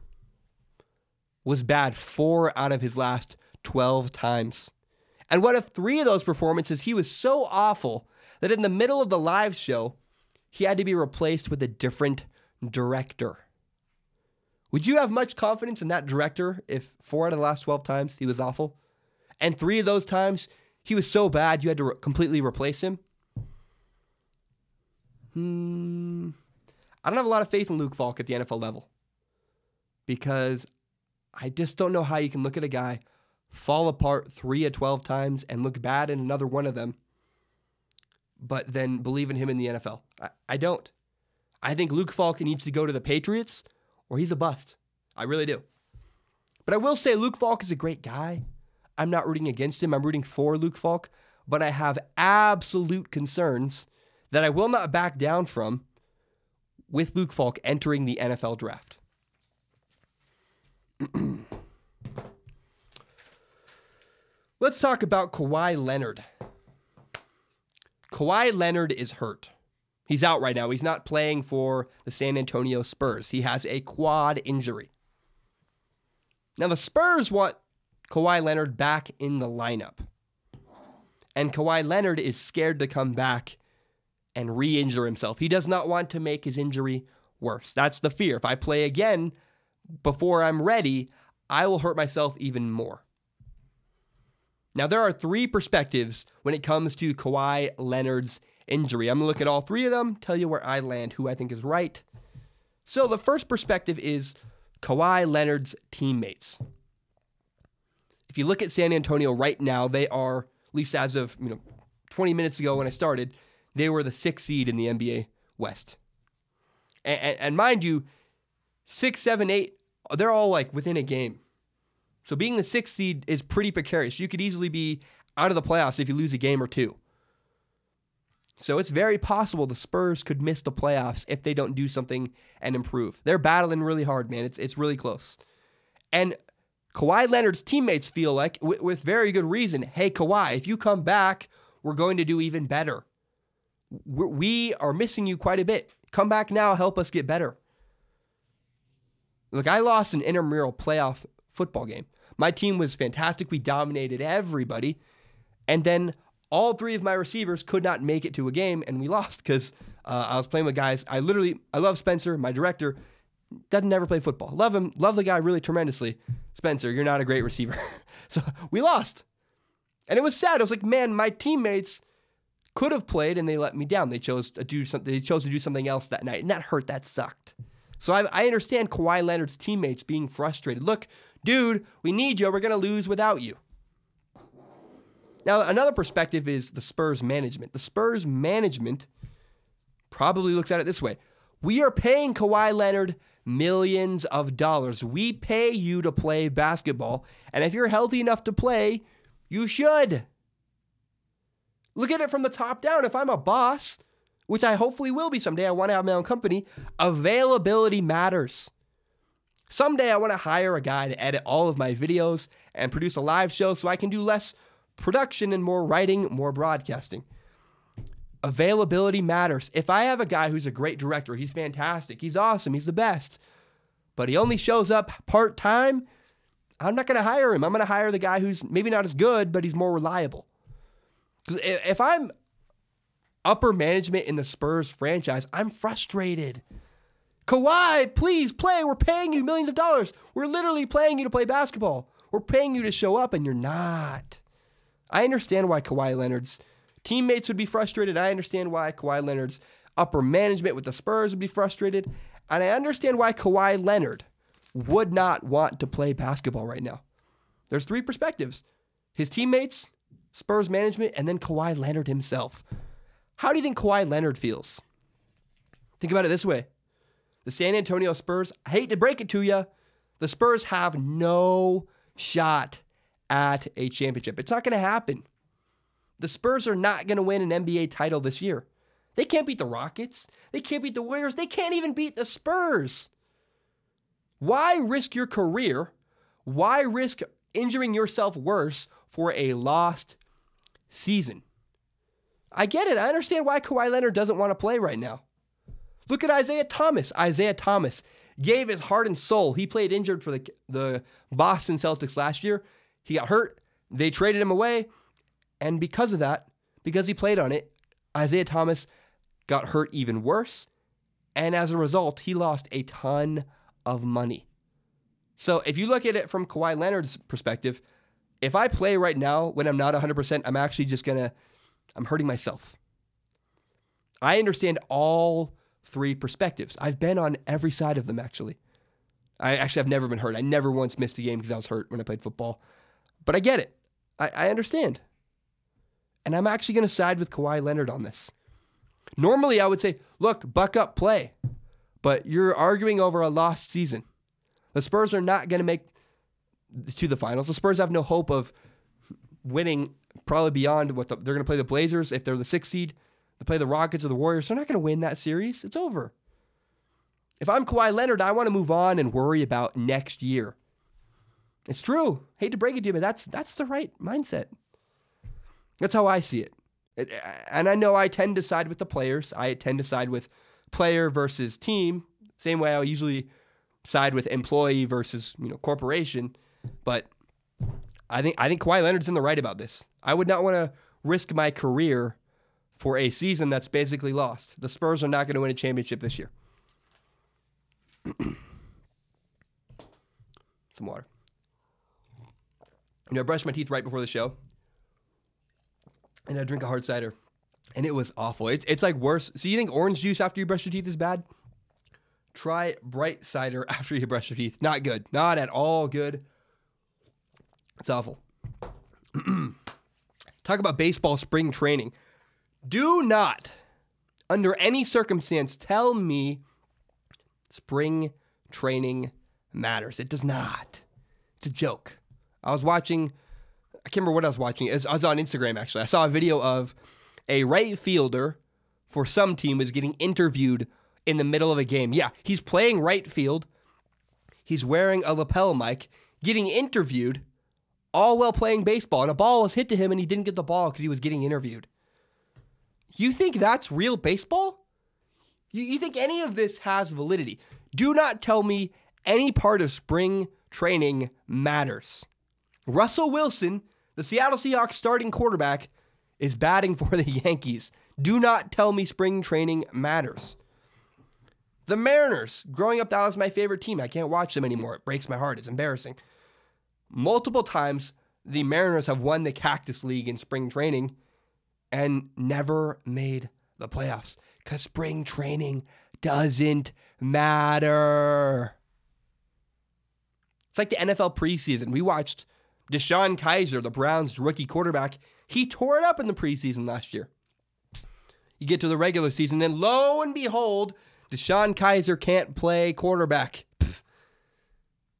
was bad 4 out of his last 12 times? And what if 3 of those performances, he was so awful that in the middle of the live show, he had to be replaced with a different director? Would you have much confidence in that director if 4 out of the last 12 times he was awful? And 3 of those times he was so bad you had to completely replace him? I don't have a lot of faith in Luke Falk at the NFL level, because I just don't know how you can look at a guy fall apart 3 of 12 times and look bad in another one of them, but then believe in him in the NFL. I don't. I think Luke Falk needs to go to the Patriots or he's a bust. I really do. But I will say Luke Falk is a great guy. I'm not rooting against him. I'm rooting for Luke Falk, but I have absolute concerns that I will not back down from with Luke Falk entering the NFL draft. Let's talk about Kawhi Leonard. Kawhi Leonard is hurt. He's out right now. He's not playing for the San Antonio Spurs. He has a quad injury. Now, the Spurs want Kawhi Leonard back in the lineup. And Kawhi Leonard is scared to come back and re-injure himself. He does not want to make his injury worse. That's the fear. If I play again before I'm ready, I will hurt myself even more. Now, there are 3 perspectives when it comes to Kawhi Leonard's injury. I'm going to look at all 3 of them, tell you where I land, who I think is right. So the first perspective is Kawhi Leonard's teammates. If you look at San Antonio right now, they are, at least as of 20 minutes ago when I started, they were the 6th seed in the NBA West. And mind you, 6, 7, 8, they're all like within a game. So being the 6th seed is pretty precarious. You could easily be out of the playoffs if you lose a game or 2. So it's very possible the Spurs could miss the playoffs if they don't do something and improve. They're battling really hard, man. It's really close. And Kawhi Leonard's teammates feel like, with very good reason, hey, Kawhi, if you come back, we're going to do even better. We are missing you quite a bit. Come back now, help us get better. Look, I lost an intramural playoff football game. My team was fantastic. We dominated everybody. And then all 3 of my receivers could not make it to a game, and we lost because I was playing with guys. I love Spencer, my director, doesn't never play football. Love him, love the guy really tremendously. Spencer, you're not a great receiver. So we lost. And it was sad. I was like, man, my teammates could have played, and they let me down. They chose to do something else that night, and that hurt. That sucked. So I understand Kawhi Leonard's teammates being frustrated. Look, dude, we need you. We're going to lose without you. Now, another perspective is the Spurs management. The Spurs management probably looks at it this way. We are paying Kawhi Leonard millions of dollars. We pay you to play basketball, and if you're healthy enough to play, you should. Look at it from the top down. If I'm a boss, which I hopefully will be someday, I want to have my own company, availability matters. Someday I want to hire a guy to edit all of my videos and produce a live show so I can do less production and more writing, more broadcasting. Availability matters. If I have a guy who's a great director, he's fantastic, he's awesome, he's the best, but he only shows up part-time, I'm not going to hire him. I'm going to hire the guy who's maybe not as good, but he's more reliable. If I'm upper management in the Spurs franchise, I'm frustrated. Kawhi, please play. We're paying you millions of dollars. We're literally paying you to play basketball. We're paying you to show up, and you're not. I understand why Kawhi Leonard's teammates would be frustrated. I understand why Kawhi Leonard's upper management with the Spurs would be frustrated. And I understand why Kawhi Leonard would not want to play basketball right now. There's 3 perspectives. His teammates, Spurs management, and then Kawhi Leonard himself. How do you think Kawhi Leonard feels? Think about it this way. The San Antonio Spurs, I hate to break it to you, the Spurs have no shot at a championship. It's not going to happen. The Spurs are not going to win an NBA title this year. They can't beat the Rockets. They can't beat the Warriors. They can't even beat the Spurs. Why risk your career? Why risk injuring yourself worse for a lost season? I get it. I understand why Kawhi Leonard doesn't want to play right now. Look at Isaiah Thomas. Isaiah Thomas gave his heart and soul. He played injured for the Boston Celtics last year. He got hurt. They traded him away, And because of that, because he played on it, Isaiah Thomas got hurt even worse. And as a result, he lost a ton of money. So if you look at it from Kawhi Leonard's perspective, if I play right now when I'm not 100%, I'm actually just I'm hurting myself. I understand all three perspectives. I've been on every side of them, actually. I've never been hurt. I never once missed a game because I was hurt when I played football. But I get it. I understand. And I'm actually going to side with Kawhi Leonard on this. Normally, I would say, look, buck up, play. But you're arguing over a lost season. The Spurs are not going to make to the finals. The Spurs have no hope of winning probably beyond they're going to play the Blazers if they're the 6th seed. They play the Rockets or the Warriors. They're not going to win that series. It's over. If I'm Kawhi Leonard, I want to move on and worry about next year. It's true. Hate to break it to you, but that's the right mindset. That's how I see it. And I know I tend to side with the players. I tend to side with player versus team. Same way I usually side with employee versus corporation. But I think Kawhi Leonard's in the right about this. I would not want to risk my career for a season that's basically lost. The Spurs are not going to win a championship this year. Some water. I brushed my teeth right before the show. And I drink a hard cider. And it was awful. It's like worse. So you think orange juice after you brush your teeth is bad? Try bright cider after you brush your teeth. Not good. Not at all good. It's awful. Talk about baseball spring training. Do not, under any circumstance, tell me spring training matters. It does not. It's a joke. I can't remember what I was watching. I was on Instagram, actually. I saw a video of a right fielder for some team was getting interviewed in the middle of a game. Yeah, he's playing right field. He's wearing a lapel mic, getting interviewed, all while playing baseball. And a ball was hit to him, and he didn't get the ball because he was getting interviewed. You think that's real baseball? You think any of this has validity? Do not tell me any part of spring training matters. Russell Wilson, the Seattle Seahawks starting quarterback, is batting for the Yankees. Do not tell me spring training matters. The Mariners, growing up, that was my favorite team. I can't watch them anymore. It breaks my heart. It's embarrassing. Multiple times, the Mariners have won the Cactus League in spring training and never made the playoffs because spring training doesn't matter. It's like the NFL preseason. We watched Deshaun Kaiser, the Browns' rookie quarterback. He tore it up in the preseason last year. You get to the regular season, and lo and behold, Deshaun Kaiser can't play quarterback. Pfft.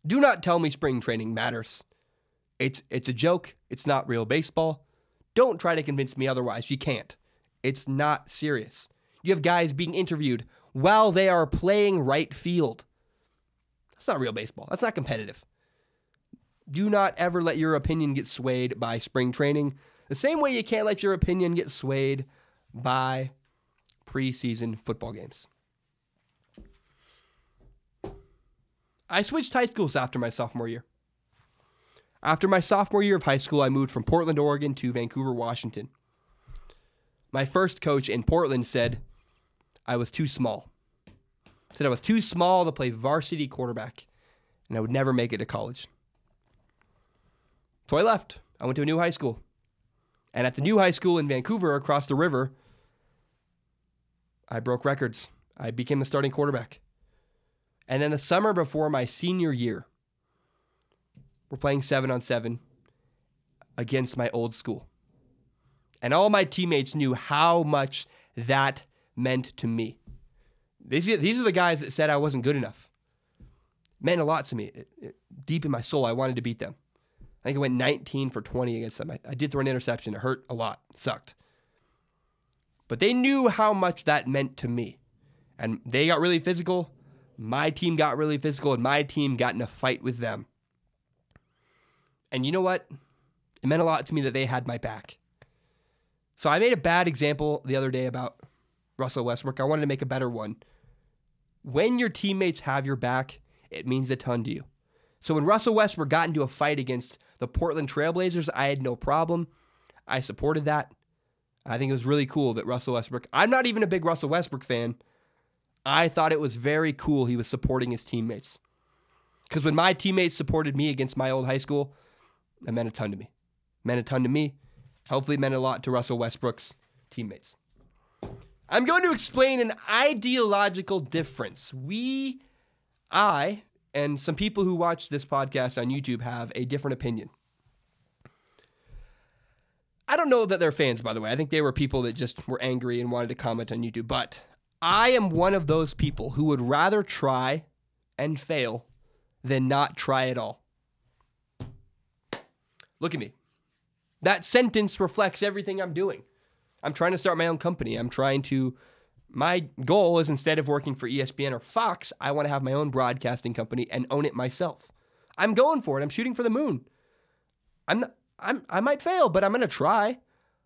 Do not tell me spring training matters. It's a joke. It's not real baseball. Don't try to convince me otherwise. You can't. It's not serious. You have guys being interviewed while they are playing right field. That's not real baseball. That's not competitive. Do not ever let your opinion get swayed by spring training. The same way you can't let your opinion get swayed by preseason football games. I switched high schools after my sophomore year. After my sophomore year of high school, I moved from Portland, Oregon to Vancouver, Washington. My first coach in Portland said I was too small. Said I was too small to play varsity quarterback, and I would never make it to college. So I left. I went to a new high school. And at the new high school in Vancouver, across the river, I broke records. I became the starting quarterback. And then the summer before my senior year, we're playing 7-on-7 against my old school. And all my teammates knew how much that meant to me. These are the guys that said I wasn't good enough. It meant a lot to me. Deep in my soul, I wanted to beat them. I think I went 19 for 20 against them. I did throw an interception. It hurt a lot. It sucked. But they knew how much that meant to me. And they got really physical. My team got really physical, and my team got in a fight with them. And you know what? It meant a lot to me that they had my back. So I made a bad example the other day about Russell Westbrook. I wanted to make a better one. When your teammates have your back, it means a ton to you. So when Russell Westbrook got into a fight against the Portland Trailblazers, I had no problem. I supported that. I think it was really cool that Russell Westbrook, I'm not even a big Russell Westbrook fan. I thought it was very cool he was supporting his teammates. Because when my teammates supported me against my old high school, it meant a ton to me. It meant a ton to me. Hopefully it meant a lot to Russell Westbrook's teammates. I'm going to explain an ideological difference. I, and some people who watch this podcast on YouTube have a different opinion. I don't know that they're fans, by the way. I think they were people that just were angry and wanted to comment on YouTube. But I am one of those people who would rather try and fail than not try at all. Look at me. That sentence reflects everything I'm doing. I'm trying to start my own company. My goal is, instead of working for ESPN or Fox, I want to have my own broadcasting company and own it myself. I'm going for it. I'm shooting for the moon. I might fail, but I'm going to try.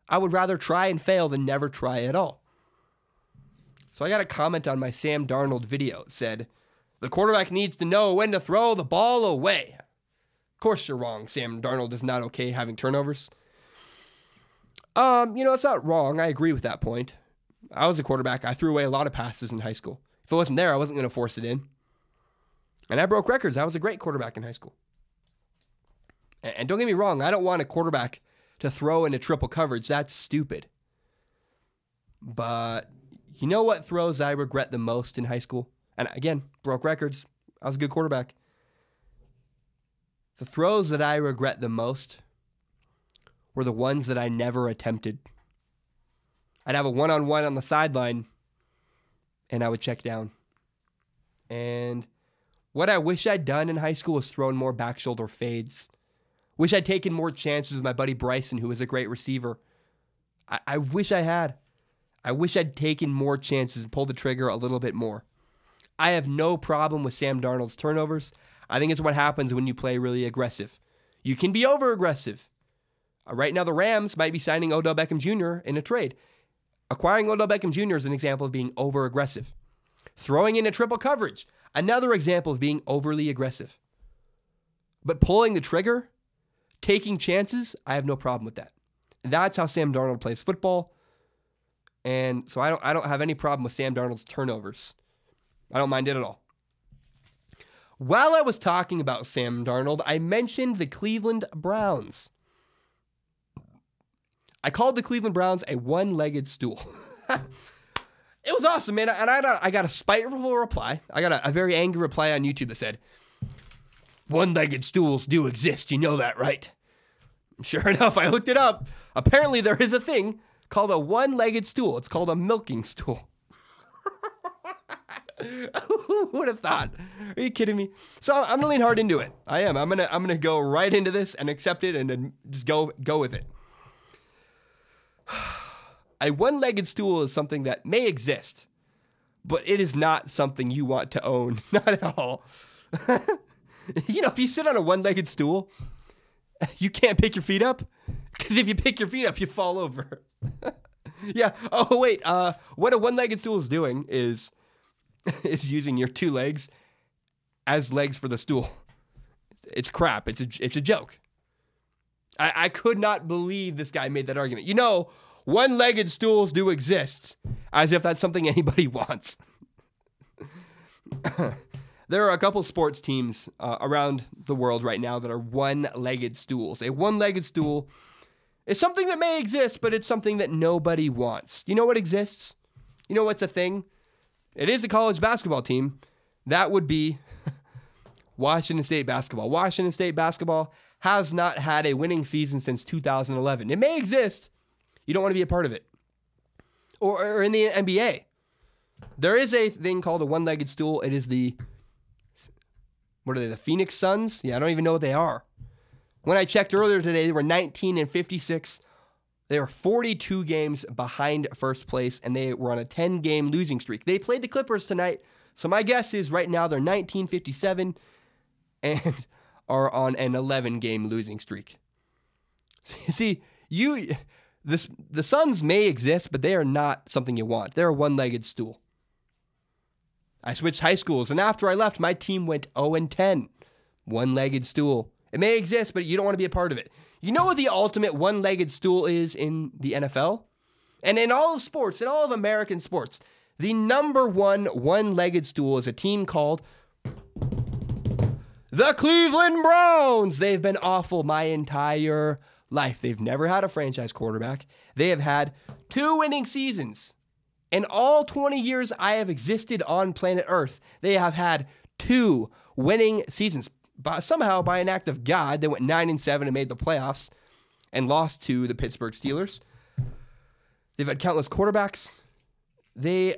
I would rather try and fail than never try at all. So I got a comment on my Sam Darnold video. It said, the quarterback needs to know when to throw the ball away. Of course you're wrong. Sam Darnold is not okay having turnovers. It's not wrong. I agree with that point. I was a quarterback. I threw away a lot of passes in high school. If it wasn't there, I wasn't going to force it in. And I broke records. I was a great quarterback in high school. And don't get me wrong, I don't want a quarterback to throw into triple coverage. That's stupid. But you know what throws I regret the most in high school? And again, broke records. I was a good quarterback. The throws that I regret the most were the ones that I never attempted. I'd have a one-on-one on the sideline, and I would check down. And what I wish I'd done in high school was thrown more back shoulder fades. Wish I'd taken more chances with my buddy Bryson, who was a great receiver. I wish I had. I wish I'd taken more chances and pulled the trigger a little bit more. I have no problem with Sam Darnold's turnovers. I think it's what happens when you play really aggressive. You can be over-aggressive. Right now, the Rams might be signing Odell Beckham Jr. in a trade. Acquiring Odell Beckham Jr. is an example of being over-aggressive. Throwing in a triple coverage, another example of being overly aggressive. But pulling the trigger, taking chances, I have no problem with that. That's how Sam Darnold plays football. And so I don't have any problem with Sam Darnold's turnovers. I don't mind it at all. While I was talking about Sam Darnold, I mentioned the Cleveland Browns. I called the Cleveland Browns a one-legged stool. It was awesome, man. And I got a spiteful reply. I got a very angry reply on YouTube that said, one-legged stools do exist. You know that, right? Sure enough, I looked it up. Apparently, there is a thing called a one-legged stool. It's called a milking stool. Who would have thought? Are you kidding me? So I'm gonna lean hard into it. I am. I'm gonna go right into this and accept it and then just go with it. A one-legged stool is something that may exist, but it is not something you want to own. Not at all. If you sit on a one-legged stool, you can't pick your feet up, because if you pick your feet up, you fall over. Yeah. Oh, wait. What a one-legged stool is doing is using your two legs as legs for the stool. It's crap. It's a joke. I could not believe this guy made that argument. One-legged stools do exist, as if that's something anybody wants. There are a couple sports teams around the world right now that are one-legged stools. A one-legged stool is something that may exist, but it's something that nobody wants. You know what exists? You know what's a thing? It is a college basketball team. That would be Washington State basketball. Washington State basketball has not had a winning season since 2011. It may exist. You don't want to be a part of it. Or in the NBA. There is a thing called a one-legged stool. It is the Phoenix Suns? Yeah, I don't even know what they are. When I checked earlier today, they were 19-56. They were 42 games behind first place, and they were on a 10-game losing streak. They played the Clippers tonight, so my guess is right now they're 19-57 and are on an 11-game losing streak. See, the Suns may exist, but they are not something you want. They're a one-legged stool. I switched high schools, and after I left, my team went 0-10. One-legged stool. It may exist, but you don't want to be a part of it. You know what the ultimate one-legged stool is in the NFL? And in all of sports, in all of American sports, the number one-legged stool is a team called the Cleveland Browns. They've been awful my entire life. They've never had a franchise quarterback. They have had 2 winning seasons. In all 20 years I have existed on planet Earth, they have had 2 winning seasons. But somehow, by an act of God, they went 9-7 and made the playoffs and lost to the Pittsburgh Steelers. They've had countless quarterbacks. The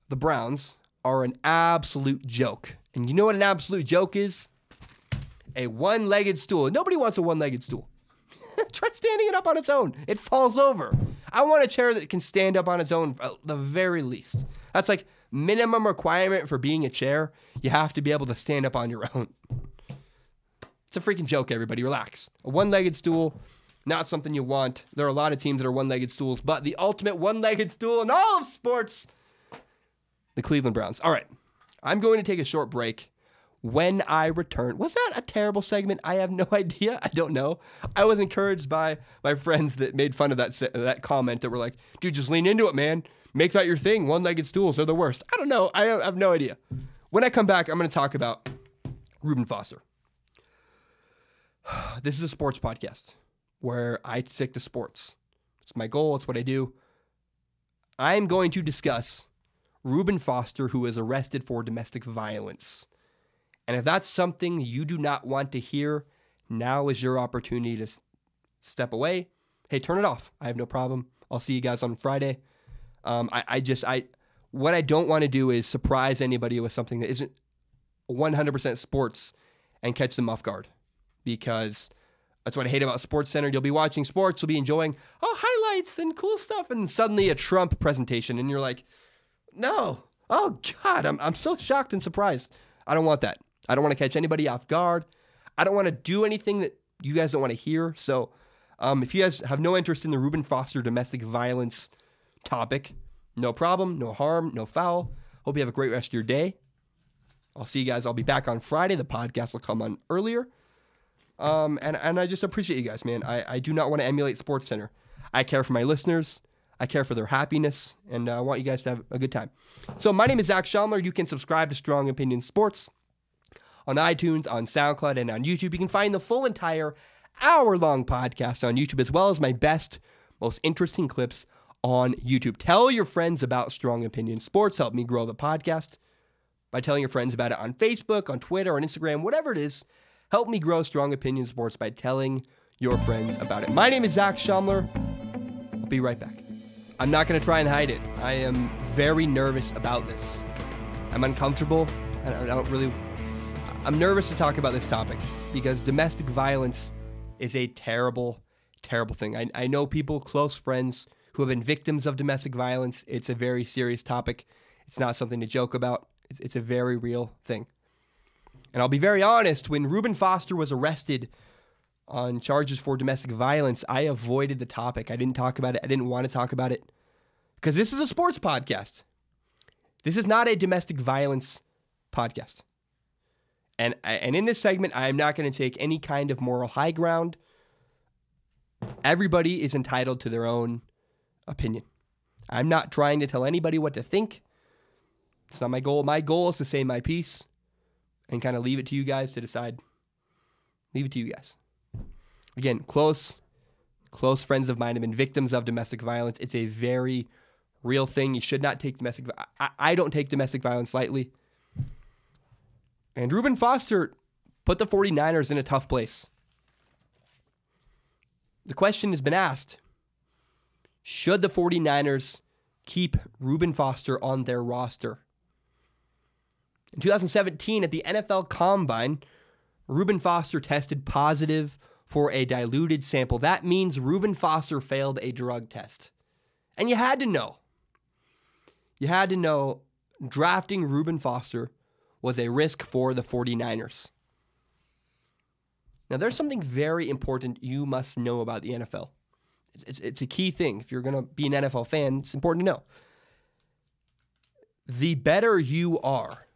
Browns are an absolute joke. And you know what an absolute joke is? A one-legged stool. Nobody wants a one-legged stool. Try standing it up on its own. It falls over. I want a chair that can stand up on its own at the very least. That's like minimum requirement for being a chair. You have to be able to stand up on your own. It's a freaking joke, everybody. Relax. A one-legged stool, not something you want. There are a lot of teams that are one-legged stools, but the ultimate one-legged stool in all of sports, the Cleveland Browns. All right. I'm going to take a short break. When I return, was that a terrible segment? I have no idea. I don't know. I was encouraged by my friends that made fun of that comment that were like, dude, just lean into it, man. Make that your thing. One-legged stools are the worst. I don't know. I have no idea. When I come back, I'm going to talk about Reuben Foster. This is a sports podcast where I stick to sports. It's my goal. It's what I do. I'm going to discuss Reuben Foster, who was arrested for domestic violence. And if that's something you do not want to hear, now is your opportunity to step away. Hey, turn it off. I have no problem. I'll see you guys on Friday. What I don't want to do is surprise anybody with something that isn't 100% sports and catch them off guard. Because that's what I hate about SportsCenter. You'll be watching sports, you'll be enjoying, highlights and cool stuff, and suddenly a Trump presentation, and you're like, no. Oh, God, I'm so shocked and surprised. I don't want that. I don't want to catch anybody off guard. I don't want to do anything that you guys don't want to hear. So if you guys have no interest in the Reuben Foster domestic violence topic, no problem, no harm, no foul. Hope you have a great rest of your day. I'll see you guys. I'll be back on Friday. The podcast will come on earlier. And I just appreciate you guys, man. I do not want to emulate SportsCenter. I care for my listeners. I care for their happiness, and I want you guys to have a good time. So my name is Zach Schaumler. You can subscribe to Strong Opinion Sports on iTunes, on SoundCloud, and on YouTube. You can find the full entire hour-long podcast on YouTube, as well as my best, most interesting clips on YouTube. Tell your friends about Strong Opinion Sports. Help me grow the podcast by telling your friends about it on Facebook, on Twitter, on Instagram, whatever it is. Help me grow Strong Opinion Sports by telling your friends about it. My name is Zach Schaumler. I'll be right back. I'm not going to try and hide it. I am very nervous about this. I'm uncomfortable. I'm nervous to talk about this topic because domestic violence is a terrible, terrible thing. I know people, close friends, who have been victims of domestic violence. It's a very serious topic. It's not something to joke about. It's a very real thing. And I'll be very honest, when Reuben Foster was arrested on charges for domestic violence, I avoided the topic. I didn't talk about it. I didn't want to talk about it because this is a sports podcast. This is not a domestic violence podcast. And in this segment, I am not going to take any kind of moral high ground. Everybody is entitled to their own opinion. I'm not trying to tell anybody what to think. It's not my goal. My goal is to say my piece and kind of leave it to you guys to decide. Leave it to you guys. Again, close friends of mine have been victims of domestic violence. It's a very real thing. You should not take domestic violence. I don't take domestic violence lightly. And Reuben Foster put the 49ers in a tough place. The question has been asked, should the 49ers keep Reuben Foster on their roster? In 2017, at the NFL Combine, Reuben Foster tested positive for a diluted sample. That means Reuben Foster failed a drug test. And you had to know. You had to know drafting Reuben Foster was a risk for the 49ers. Now, there's something very important you must know about the NFL. It's a key thing. If you're going to be an NFL fan, it's important to know. The better you are,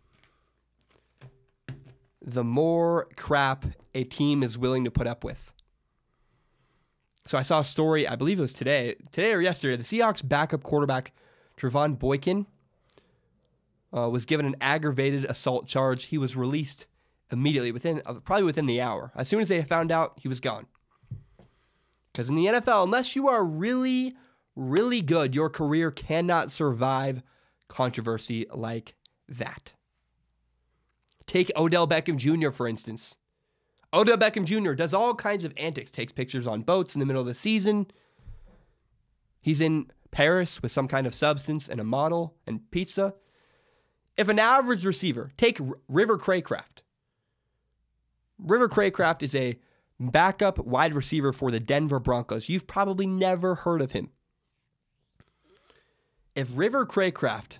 the more crap a team is willing to put up with. So I saw a story, I believe it was today or yesterday, the Seahawks backup quarterback, Trevon Boykin, was given an aggravated assault charge. He was released immediately, probably within the hour. As soon as they found out, he was gone. Because in the NFL, unless you are really, really good, your career cannot survive controversy like that. Take Odell Beckham Jr., for instance. Odell Beckham Jr. does all kinds of antics, takes pictures on boats in the middle of the season. He's in Paris with some kind of substance and a model and pizza. If an average receiver, take River Craycraft. River Craycraft is a backup wide receiver for the Denver Broncos. You've probably never heard of him. If River Craycraft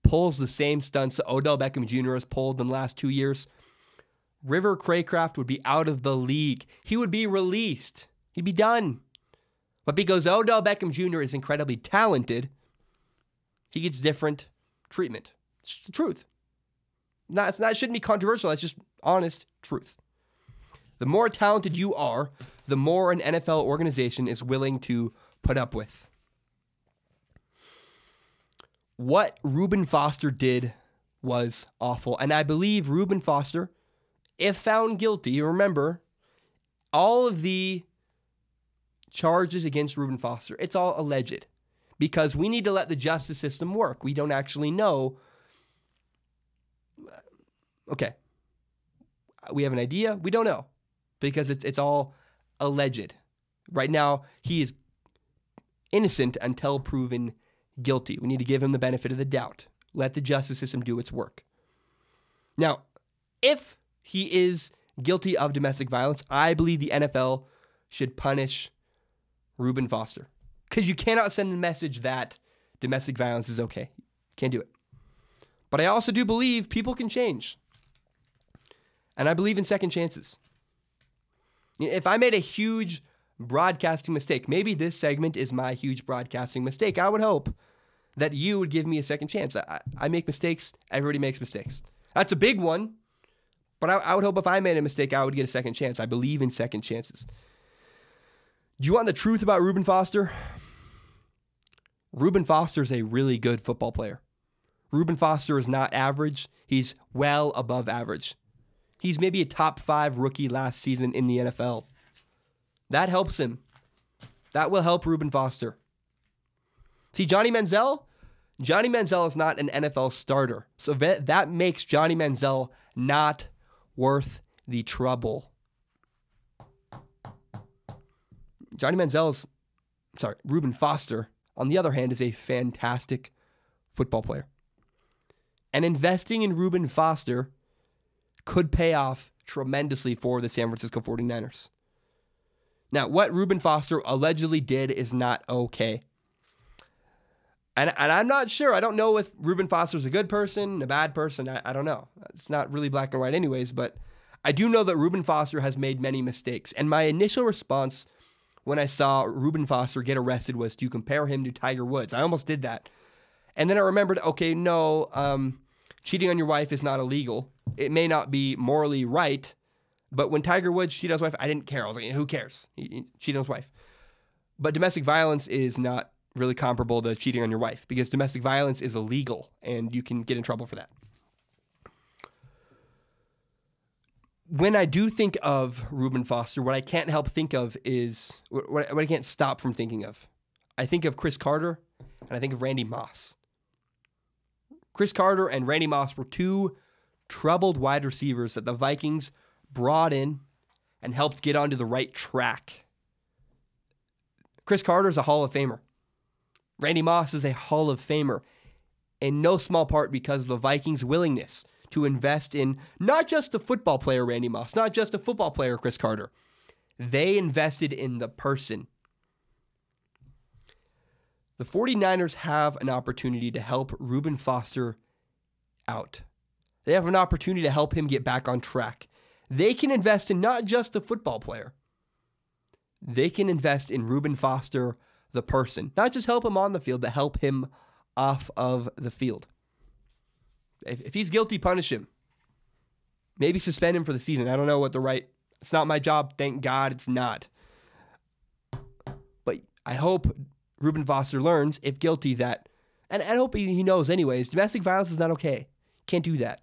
pulls the same stunts that Odell Beckham Jr. has pulled in the last 2 years, River Craycraft would be out of the league. He would be released. He'd be done. But because Odell Beckham Jr. is incredibly talented, he gets different treatment. It's the truth. It shouldn't be controversial. That's just honest truth. The more talented you are, the more an NFL organization is willing to put up with. What Reuben Foster did was awful. And I believe Reuben Foster, if found guilty, remember, all of the charges against Reuben Foster, it's all alleged. Because we need to let the justice system work. We don't actually know. Okay. We have an idea. We don't know. Because it's all alleged. Right now, he is innocent until proven guilty. We need to give him the benefit of the doubt. Let the justice system do its work. Now, if he is guilty of domestic violence, I believe the NFL should punish Reuben Foster. Because you cannot send the message that domestic violence is okay. Can't do it. But I also do believe people can change. And I believe in second chances. If I made a huge broadcasting mistake, maybe this segment is my huge broadcasting mistake. I would hope that you would give me a second chance. I make mistakes. Everybody makes mistakes. That's a big one. But I would hope if I made a mistake, I would get a second chance. I believe in second chances. Do you want the truth about Reuben Foster? Reuben Foster is a really good football player. Reuben Foster is not average. He's well above average. He's maybe a top 5 rookie last season in the NFL. That helps him. That will help Reuben Foster. See, Johnny Manziel is not an NFL starter. So that makes Johnny Manziel not worth the trouble. Reuben Foster, on the other hand, is a fantastic football player. And investing in Reuben Foster could pay off tremendously for the San Francisco 49ers. Now, what Reuben Foster allegedly did is not okay. And I'm not sure. I don't know if Reuben Foster is a good person, a bad person. I don't know. It's not really black and white anyways, but I do know that Reuben Foster has made many mistakes. And my initial response when I saw Reuben Foster get arrested was to compare him to Tiger Woods. I almost did that. And then I remembered, okay, no, cheating on your wife is not illegal. It may not be morally right, but when Tiger Woods cheated on his wife, I didn't care. I was like, who cares? He cheated on his wife. But domestic violence is not really comparable to cheating on your wife because domestic violence is illegal and you can get in trouble for that. When I do think of Reuben Foster, what I can't help think of is, what I can't stop from thinking of. I think of Chris Carter and I think of Randy Moss. Chris Carter and Randy Moss were two troubled wide receivers that the Vikings brought in and helped get onto the right track. Chris Carter is a Hall of Famer. Randy Moss is a Hall of Famer, in no small part because of the Vikings' willingness to invest in not just the football player Randy Moss, not just the football player Chris Carter. They invested in the person. The 49ers have an opportunity to help Reuben Foster out. They have an opportunity to help him get back on track. They can invest in not just the football player. They can invest in Reuben Foster, the person. Not just help him on the field, but help him off of the field. If he's guilty, punish him. Maybe suspend him for the season. I don't know it's not my job. Thank God it's not. But I hope Reuben Foster learns, if guilty, that, and I hope he knows anyways, domestic violence is not okay. Can't do that.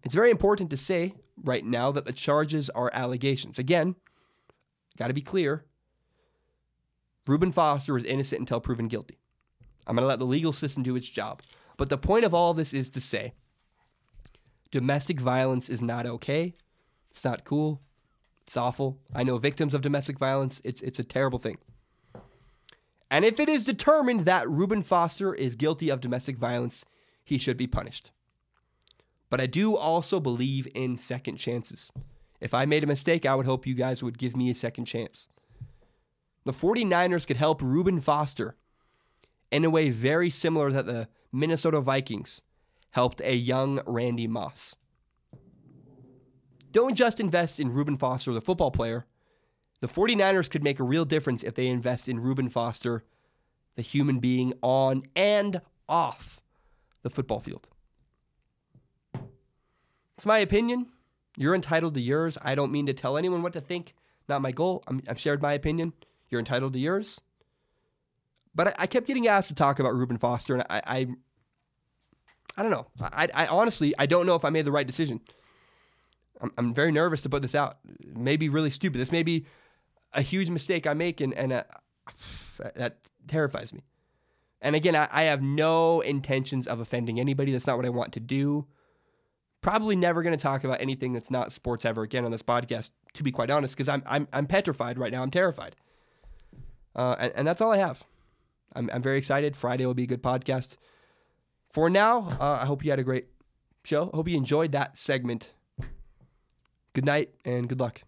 It's very important to say right now that the charges are allegations. Again, got to be clear. Reuben Foster is innocent until proven guilty. I'm going to let the legal system do its job. But the point of all this is to say, domestic violence is not okay. It's not cool. It's awful. I know victims of domestic violence. It's a terrible thing. And if it is determined that Reuben Foster is guilty of domestic violence, he should be punished. But I do also believe in second chances. If I made a mistake, I would hope you guys would give me a second chance. The 49ers could help Reuben Foster in a way very similar that the Minnesota Vikings helped a young Randy Moss. Don't just invest in Reuben Foster, the football player. The 49ers could make a real difference if they invest in Reuben Foster, the human being on and off the football field. It's my opinion. You're entitled to yours. I don't mean to tell anyone what to think. Not my goal. I've shared my opinion. You're entitled to yours. But I kept getting asked to talk about Reuben Foster, and I don't know. I honestly, I don't know if I made the right decision. I'm very nervous to put this out. It may be really stupid. This may be a huge mistake I make, and that terrifies me. And again, I have no intentions of offending anybody. That's not what I want to do. Probably never going to talk about anything that's not sports ever again on this podcast, to be quite honest, because I'm petrified right now. I'm terrified. And that's all I have. I'm very excited. Friday will be a good podcast. For now, I hope you had a great show. I hope you enjoyed that segment. Good night and good luck.